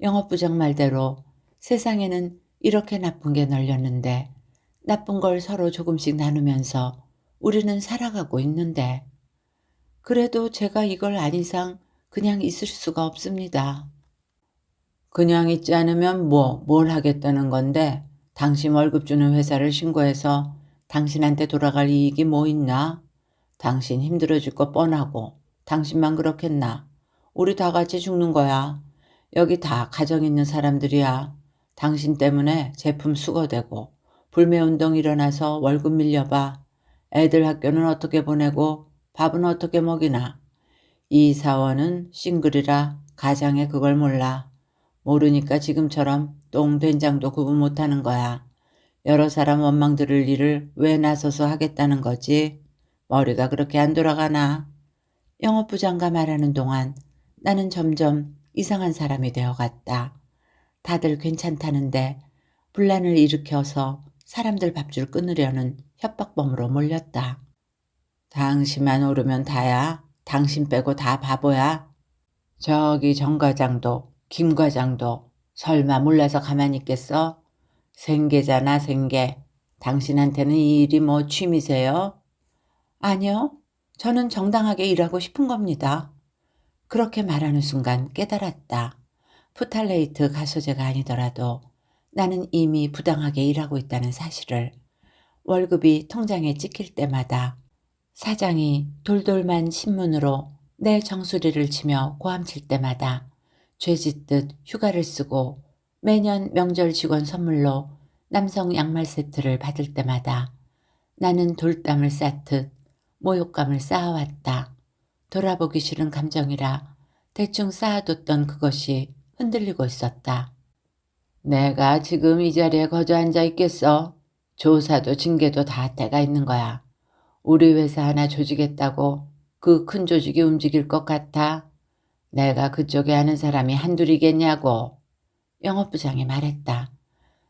Speaker 1: 영업부장 말대로 세상에는 이렇게 나쁜 게 널렸는데 나쁜 걸 서로 조금씩 나누면서 우리는 살아가고 있는데 그래도 제가 이걸 안 이상 그냥 있을 수가 없습니다. 그냥 있지 않으면 뭘 하겠다는 건데 당신 월급 주는 회사를 신고해서 당신한테 돌아갈 이익이 뭐 있나? 당신 힘들어질 거 뻔하고 당신만 그렇겠나? 우리 다 같이 죽는 거야. 여기 다 가정 있는 사람들이야. 당신 때문에 제품 수거되고 불매운동 일어나서 월급 밀려봐. 애들 학교는 어떻게 보내고 밥은 어떻게 먹이나. 이 사원은 싱글이라 가장에 그걸 몰라. 모르니까 지금처럼 똥 된장도 구분 못하는 거야. 여러 사람 원망 들을 일을 왜 나서서 하겠다는 거지? 머리가 그렇게 안 돌아가나? 영업부장과 말하는 동안 나는 점점 이상한 사람이 되어갔다. 다들 괜찮다는데 분란을 일으켜서 사람들 밥줄 끊으려는 협박범으로 몰렸다. 당신만 오르면 다야. 당신 빼고 다 바보야. 저기 정 과장도 김 과장도 설마 몰라서 가만히 있겠어? 생계잖아 생계. 당신한테는 이 일이 뭐 취미세요? 아니요. 저는 정당하게 일하고 싶은 겁니다. 그렇게 말하는 순간 깨달았다. 푸탈레이트 가소제가 아니더라도 나는 이미 부당하게 일하고 있다는 사실을. 월급이 통장에 찍힐 때마다 사장이 돌돌만 신문으로 내 정수리를 치며 고함칠 때마다 죄짓듯 휴가를 쓰고 매년 명절 직원 선물로 남성 양말 세트를 받을 때마다 나는 돌담을 쌓듯 모욕감을 쌓아왔다. 돌아보기 싫은 감정이라 대충 쌓아뒀던 그것이 흔들리고 있었다. 내가 지금 이 자리에 거저 앉아 있겠어? 조사도 징계도 다 때가 있는 거야. 우리 회사 하나 조직했다고 그 큰 조직이 움직일 것 같아? 내가 그쪽에 아는 사람이 한둘이겠냐고. 영업부장이 말했다.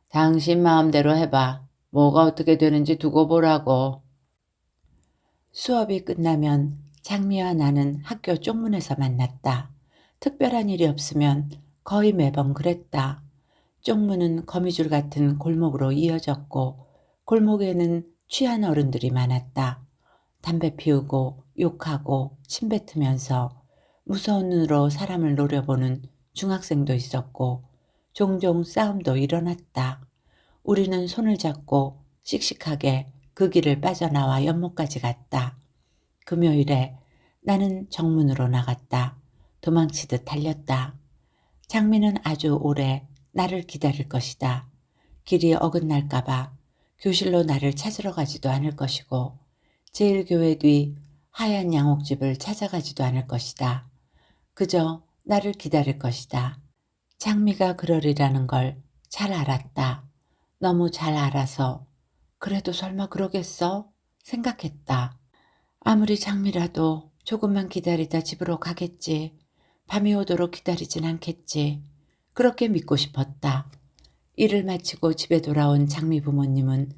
Speaker 1: 당신 마음대로 해봐. 뭐가 어떻게 되는지 두고 보라고. 수업이 끝나면 장미와 나는 학교 쪽문에서 만났다. 특별한 일이 없으면 거의 매번 그랬다. 쪽문은 거미줄 같은 골목으로 이어졌고 골목에는 취한 어른들이 많았다. 담배 피우고 욕하고 침 뱉으면서 무서운 눈으로 사람을 노려보는 중학생도 있었고 종종 싸움도 일어났다. 우리는 손을 잡고 씩씩하게 그 길을 빠져나와 연못까지 갔다. 금요일에 나는 정문으로 나갔다. 도망치듯 달렸다. 장미는 아주 오래 나를 기다릴 것이다. 길이 어긋날까봐 교실로 나를 찾으러 가지도 않을 것이고 제일교회 뒤 하얀 양옥집을 찾아가지도 않을 것이다. 그저 나를 기다릴 것이다. 장미가 그러리라는 걸 잘 알았다. 너무 잘 알아서 그래도 설마 그러겠어? 생각했다. 아무리 장미라도 조금만 기다리다 집으로 가겠지. 밤이 오도록 기다리진 않겠지. 그렇게 믿고 싶었다. 일을 마치고 집에 돌아온 장미 부모님은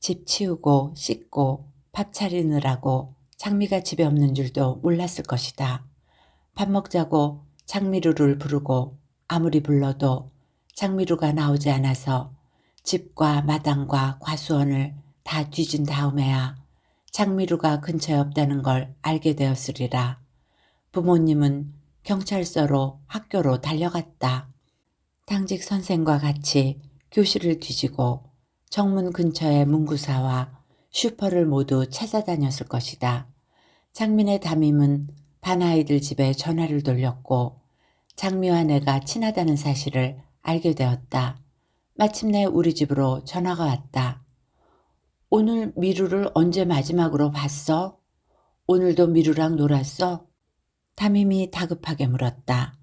Speaker 1: 집 치우고 씻고 밥 차리느라고 장미가 집에 없는 줄도 몰랐을 것이다. 밥 먹자고 장미루를 부르고 아무리 불러도 장미루가 나오지 않아서 집과 마당과 과수원을 다 뒤진 다음에야 장미루가 근처에 없다는 걸 알게 되었으리라. 부모님은 경찰서로 학교로 달려갔다. 당직 선생과 같이 교실을 뒤지고 정문 근처의 문구사와 슈퍼를 모두 찾아다녔을 것이다. 장민의 담임은 반아이들 집에 전화를 돌렸고 장미와 내가 친하다는 사실을 알게 되었다. 마침내 우리 집으로 전화가 왔다. 오늘 미루를 언제 마지막으로 봤어? 오늘도 미루랑 놀았어? 담임이 다급하게 물었다.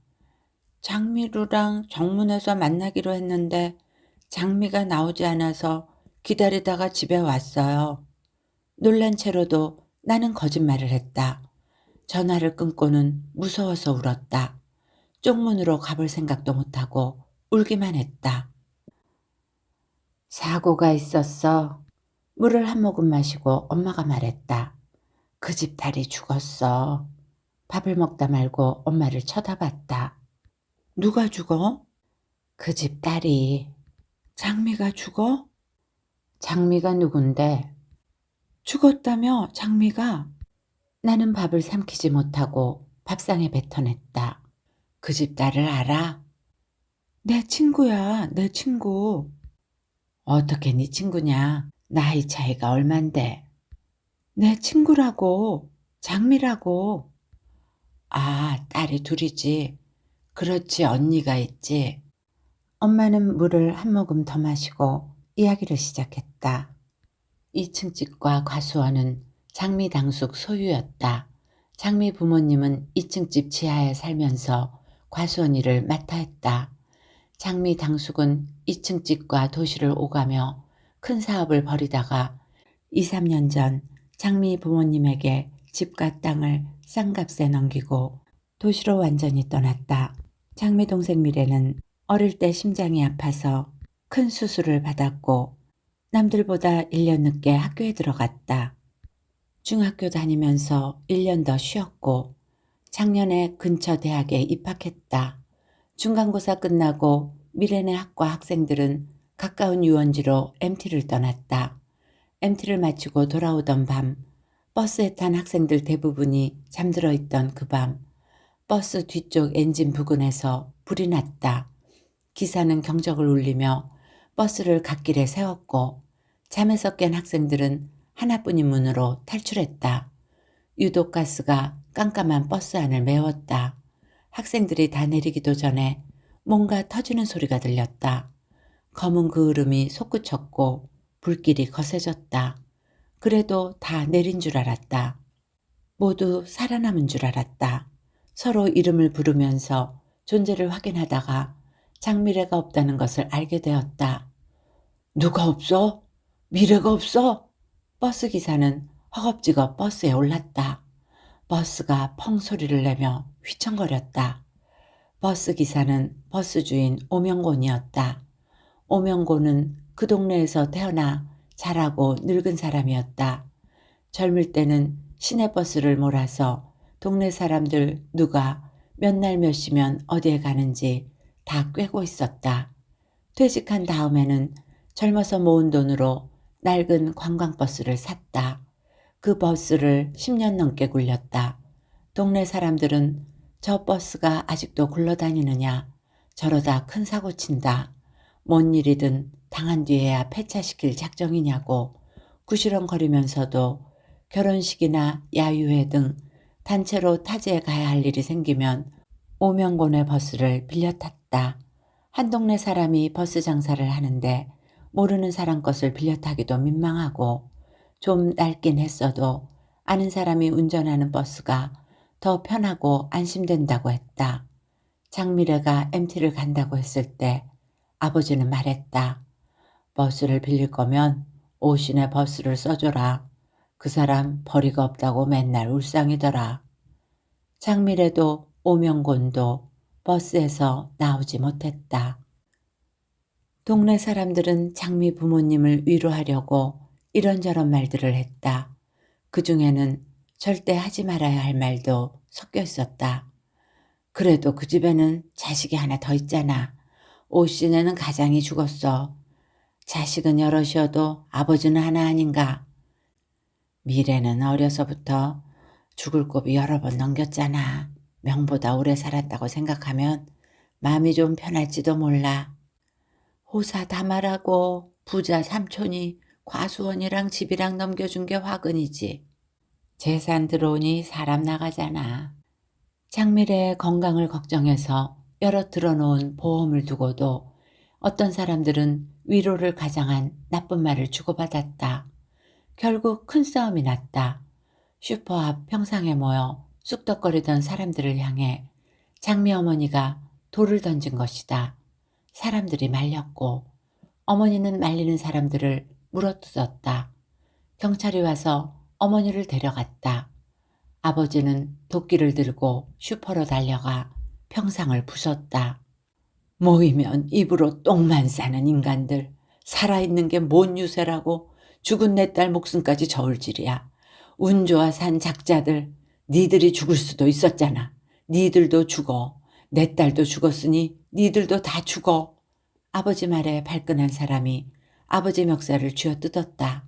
Speaker 1: 장미루랑 정문에서 만나기로 했는데 장미가 나오지 않아서 기다리다가 집에 왔어요. 놀란 채로도 나는 거짓말을 했다. 전화를 끊고는 무서워서 울었다. 쪽문으로 가볼 생각도 못하고 울기만 했다. 사고가 있었어. 물을 한 모금 마시고 엄마가 말했다. 그 집 딸이 죽었어. 밥을 먹다 말고 엄마를 쳐다봤다. 누가 죽어? 그 집 딸이. 장미가 죽어? 장미가 누군데? 죽었다며 장미가? 나는 밥을 삼키지 못하고 밥상에 뱉어냈다. 그 집 딸을 알아? 내 친구야, 내 친구. 어떻게 네 친구냐? 나이 차이가 얼만데? 내 친구라고, 장미라고. 아, 딸이 둘이지. 그렇지, 언니가 있지. 엄마는 물을 한 모금 더 마시고 이야기를 시작했다. 2층 집과 과수원은 장미 당숙 소유였다. 장미 부모님은 2층 집 지하에 살면서 과수원 일을 맡아 했다. 장미 당숙은 2층 집과 도시를 오가며 큰 사업을 벌이다가 2, 3년 전 장미 부모님에게 집과 땅을 싼 값에 넘기고 도시로 완전히 떠났다. 장미 동생 미래는 어릴 때 심장이 아파서 큰 수술을 받았고 남들보다 1년 늦게 학교에 들어갔다. 중학교 다니면서 1년 더 쉬었고 작년에 근처 대학에 입학했다. 중간고사 끝나고 미래네 학과 학생들은 가까운 유원지로 MT를 떠났다. MT를 마치고 돌아오던 밤 버스에 탄 학생들 대부분이 잠들어 있던 그 밤 버스 뒤쪽 엔진 부근에서 불이 났다. 기사는 경적을 울리며 버스를 갓길에 세웠고 잠에서 깬 학생들은 하나뿐인 문으로 탈출했다. 유독 가스가 깜깜한 버스 안을 메웠다. 학생들이 다 내리기도 전에 뭔가 터지는 소리가 들렸다. 검은 그을음이 솟구쳤고 불길이 거세졌다. 그래도 다 내린 줄 알았다. 모두 살아남은 줄 알았다. 서로 이름을 부르면서 존재를 확인하다가 장미래가 없다는 것을 알게 되었다. 누가 없어? 미래가 없어? 버스 기사는 허겁지겁 버스에 올랐다. 버스가 펑 소리를 내며 휘청거렸다. 버스 기사는 버스 주인 오명곤이었다. 오명곤은 그 동네에서 태어나 자라고 늙은 사람이었다. 젊을 때는 시내버스를 몰아서 동네 사람들 누가 몇 날 몇 시면 어디에 가는지 다 꿰고 있었다. 퇴직한 다음에는 젊어서 모은 돈으로 낡은 관광버스를 샀다. 그 버스를 10년 넘게 굴렸다. 동네 사람들은 저 버스가 아직도 굴러다니느냐, 저러다 큰 사고 친다, 뭔 일이든 당한 뒤에야 폐차시킬 작정이냐고 구시렁거리면서도 결혼식이나 야유회 등 단체로 타지에 가야 할 일이 생기면 오명곤의 버스를 빌려 탔다. 한 동네 사람이 버스 장사를 하는데 모르는 사람 것을 빌려 타기도 민망하고 좀 낡긴 했어도 아는 사람이 운전하는 버스가 더 편하고 안심된다고 했다. 장미래가 MT를 간다고 했을 때 아버지는 말했다. 버스를 빌릴 거면 오신의 버스를 써줘라. 그 사람 벌이가 없다고 맨날 울상이더라. 장미래도 오명곤도 버스에서 나오지 못했다. 동네 사람들은 장미 부모님을 위로하려고 이런저런 말들을 했다. 그 중에는 절대 하지 말아야 할 말도 섞여 있었다. 그래도 그 집에는 자식이 하나 더 있잖아. 오씨네는 가장이 죽었어. 자식은 여럿이어도 아버지는 하나 아닌가. 미래는 어려서부터 죽을 고비 여러 번 넘겼잖아. 명보다 오래 살았다고 생각하면 마음이 좀 편할지도 몰라. 호사 다 말하고 부자 삼촌이 과수원이랑 집이랑 넘겨준 게 화근이지. 재산 들어오니 사람 나가잖아. 장미래의 건강을 걱정해서 여러 들어놓은 보험을 두고도 어떤 사람들은 위로를 가장한 나쁜 말을 주고받았다. 결국 큰 싸움이 났다. 슈퍼 앞 평상에 모여 쑥덕거리던 사람들을 향해 장미 어머니가 돌을 던진 것이다. 사람들이 말렸고 어머니는 말리는 사람들을 물어뜯었다. 경찰이 와서 어머니를 데려갔다. 아버지는 도끼를 들고 슈퍼로 달려가 평상을 부쉈다. 모이면 입으로 똥만 싸는 인간들. 살아있는 게 뭔 유세라고 죽은 내 딸 목숨까지 저울질이야. 운 좋아 산 작자들. 니들이 죽을 수도 있었잖아. 니들도 죽어. 내 딸도 죽었으니 니들도 다 죽어. 아버지 말에 발끈한 사람이 아버지 멱살을 쥐어뜯었다.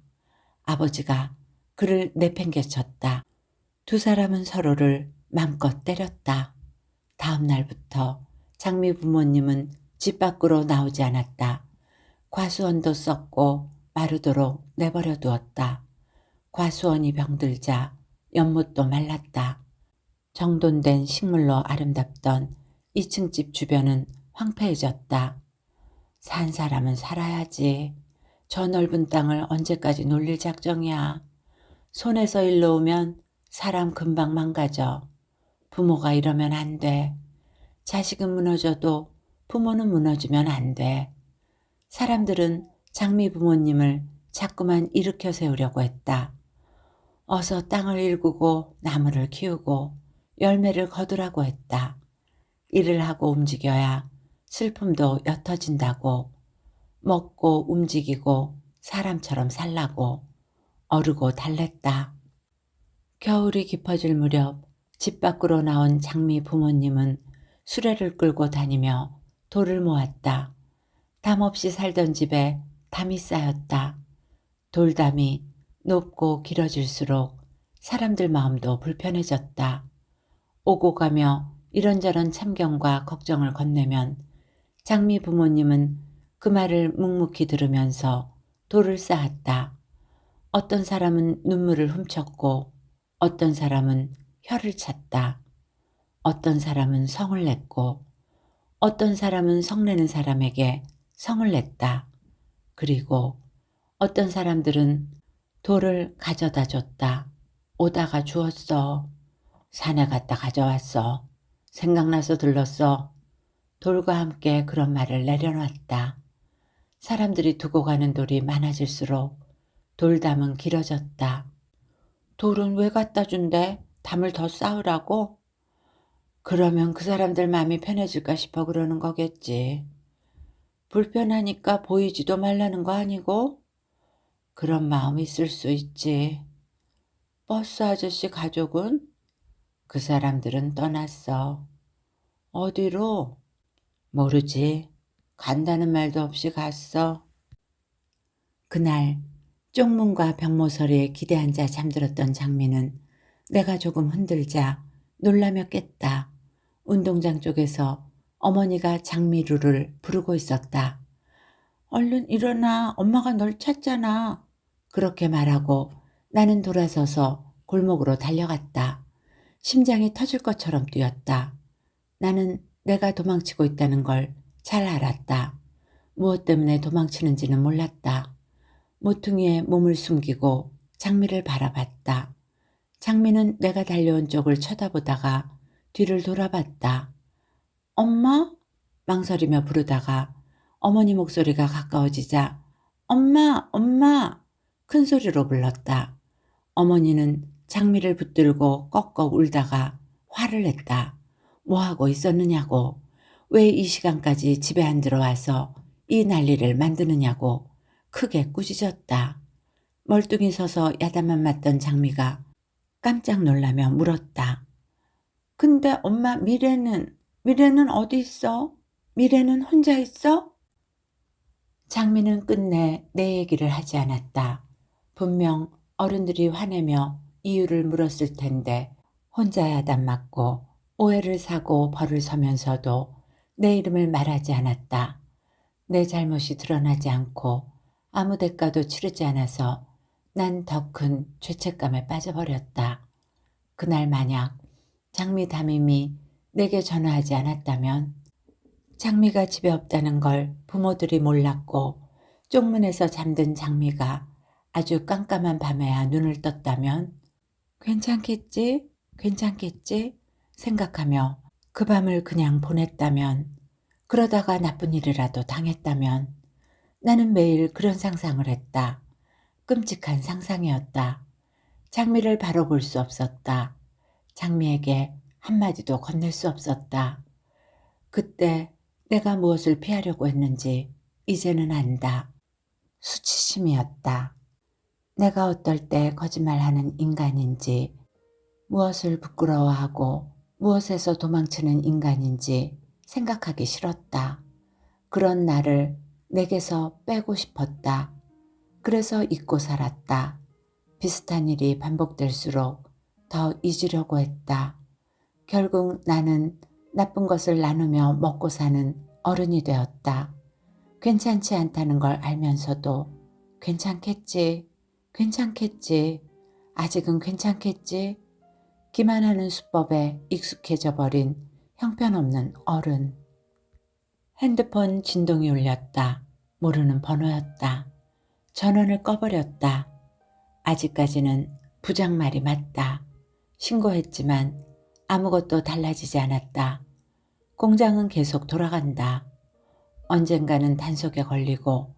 Speaker 1: 아버지가 그를 내팽개쳤다. 두 사람은 서로를 맘껏 때렸다. 다음 날부터 장미 부모님은 집 밖으로 나오지 않았다. 과수원도 썩고 마르도록 내버려 두었다. 과수원이 병들자 연못도 말랐다. 정돈된 식물로 아름답던 2층 집 주변은 황폐해졌다. 산 사람은 살아야지. 저 넓은 땅을 언제까지 놀릴 작정이야. 손에서 일러오면 사람 금방 망가져. 부모가 이러면 안 돼. 자식은 무너져도 부모는 무너지면 안 돼. 사람들은 장미 부모님을 자꾸만 일으켜 세우려고 했다. 어서 땅을 일구고 나무를 키우고 열매를 거두라고 했다. 일을 하고 움직여야 슬픔도 옅어진다고. 먹고 움직이고 사람처럼 살라고 어르고 달랬다. 겨울이 깊어질 무렵 집 밖으로 나온 장미 부모님은 수레를 끌고 다니며 돌을 모았다. 담 없이 살던 집에 담이 쌓였다. 돌담이 높고 길어질수록 사람들 마음도 불편해졌다. 오고 가며 이런저런 참견과 걱정을 건네면 장미 부모님은 그 말을 묵묵히 들으면서 돌을 쌓았다. 어떤 사람은 눈물을 훔쳤고 어떤 사람은 혀를 찼다. 어떤 사람은 성을 냈고 어떤 사람은 성내는 사람에게 성을 냈다. 그리고 어떤 사람들은 돌을 가져다 줬다. 오다가 주었어. 산에 갔다 가져왔어. 생각나서 들렀어. 돌과 함께 그런 말을 내려놨다. 사람들이 두고 가는 돌이 많아질수록 돌담은 길어졌다. 돌은 왜 갖다 준대? 담을 더 쌓으라고? 그러면 그 사람들 마음이 편해질까 싶어 그러는 거겠지. 불편하니까 보이지도 말라는 거 아니고? 그런 마음이 있을 수 있지. 버스 아저씨 가족은? 그 사람들은 떠났어. 어디로? 모르지. 간다는 말도 없이 갔어. 그날 쪽문과 병모서리에 기대 앉아 잠들었던 장미는 내가 조금 흔들자 놀라며 깼다. 운동장 쪽에서 어머니가 장미루를 부르고 있었다. 얼른 일어나. 엄마가 널 찾잖아. 그렇게 말하고 나는 돌아서서 골목으로 달려갔다. 심장이 터질 것처럼 뛰었다. 나는 내가 도망치고 있다는 걸 잘 알았다. 무엇 때문에 도망치는지는 몰랐다. 모퉁이에 몸을 숨기고 장미를 바라봤다. 장미는 내가 달려온 쪽을 쳐다보다가 뒤를 돌아봤다. 엄마? 망설이며 부르다가 어머니 목소리가 가까워지자 엄마! 엄마! 큰 소리로 불렀다. 어머니는 장미를 붙들고 꺽꺽 울다가 화를 냈다. 뭐하고 있었느냐고. 왜 이 시간까지 집에 안 들어와서 이 난리를 만드느냐고 크게 꾸짖었다. 멀뚱히 서서 야단만 맞던 장미가 깜짝 놀라며 물었다. 근데 엄마 미래는 어디 있어? 미래는 혼자 있어? 장미는 끝내 내 얘기를 하지 않았다. 분명 어른들이 화내며 이유를 물었을 텐데 혼자 야단 맞고 오해를 사고 벌을 서면서도 내 이름을 말하지 않았다. 내 잘못이 드러나지 않고 아무 대가도 치르지 않아서 난 더 큰 죄책감에 빠져버렸다. 그날 만약 장미 담임이 내게 전화하지 않았다면 장미가 집에 없다는 걸 부모들이 몰랐고 쪽문에서 잠든 장미가 아주 깜깜한 밤에야 눈을 떴다면 괜찮겠지? 괜찮겠지? 생각하며 그 밤을 그냥 보냈다면 그러다가 나쁜 일이라도 당했다면 나는 매일 그런 상상을 했다. 끔찍한 상상이었다. 장미를 바로 볼 수 없었다. 장미에게 한마디도 건넬 수 없었다. 그때 내가 무엇을 피하려고 했는지 이제는 안다. 수치심이었다. 내가 어떨 때 거짓말하는 인간인지, 무엇을 부끄러워하고 무엇에서 도망치는 인간인지 생각하기 싫었다. 그런 나를 내게서 빼고 싶었다. 그래서 잊고 살았다. 비슷한 일이 반복될수록 더 잊으려고 했다. 결국 나는 나쁜 것을 나누며 먹고 사는 어른이 되었다. 괜찮지 않다는 걸 알면서도 괜찮겠지, 괜찮겠지, 아직은 괜찮겠지. 기만하는 수법에 익숙해져 버린 형편없는 어른. 핸드폰 진동이 울렸다. 모르는 번호였다. 전원을 꺼버렸다. 아직까지는 부장 말이 맞다. 신고했지만 아무것도 달라지지 않았다. 공장은 계속 돌아간다. 언젠가는 단속에 걸리고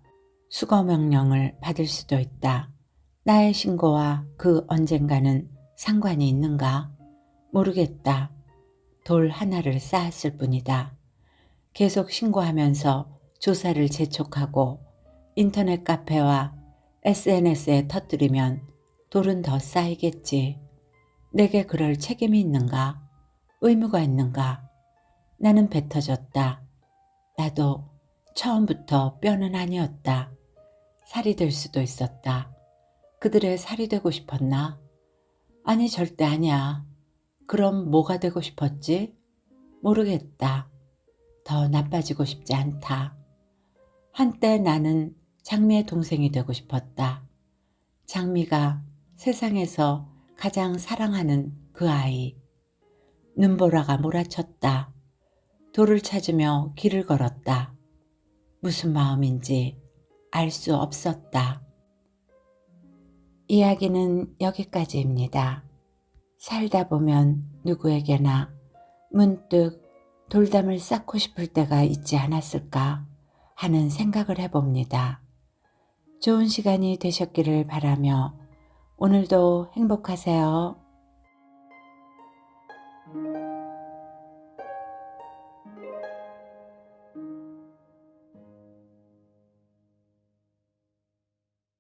Speaker 1: 수거 명령을 받을 수도 있다. 나의 신고와 그 언젠가는 상관이 있는가? 모르겠다. 돌 하나를 쌓았을 뿐이다. 계속 신고하면서 조사를 재촉하고 인터넷 카페와 SNS에 터뜨리면 돌은 더 쌓이겠지. 내게 그럴 책임이 있는가? 의무가 있는가? 나는 뱉어졌다. 나도 처음부터 뼈는 아니었다. 살이 될 수도 있었다. 그들의 살이 되고 싶었나? 아니, 절대 아니야. 그럼 뭐가 되고 싶었지? 모르겠다. 더 나빠지고 싶지 않다. 한때 나는 장미의 동생이 되고 싶었다. 장미가 세상에서 가장 사랑하는 그 아이. 눈보라가 몰아쳤다. 돌을 찾으며 길을 걸었다. 무슨 마음인지 알 수 없었다. 이야기는 여기까지입니다. 살다 보면 누구에게나 문득 돌담을 쌓고 싶을 때가 있지 않았을까 하는 생각을 해봅니다. 좋은 시간이 되셨기를 바라며 오늘도 행복하세요.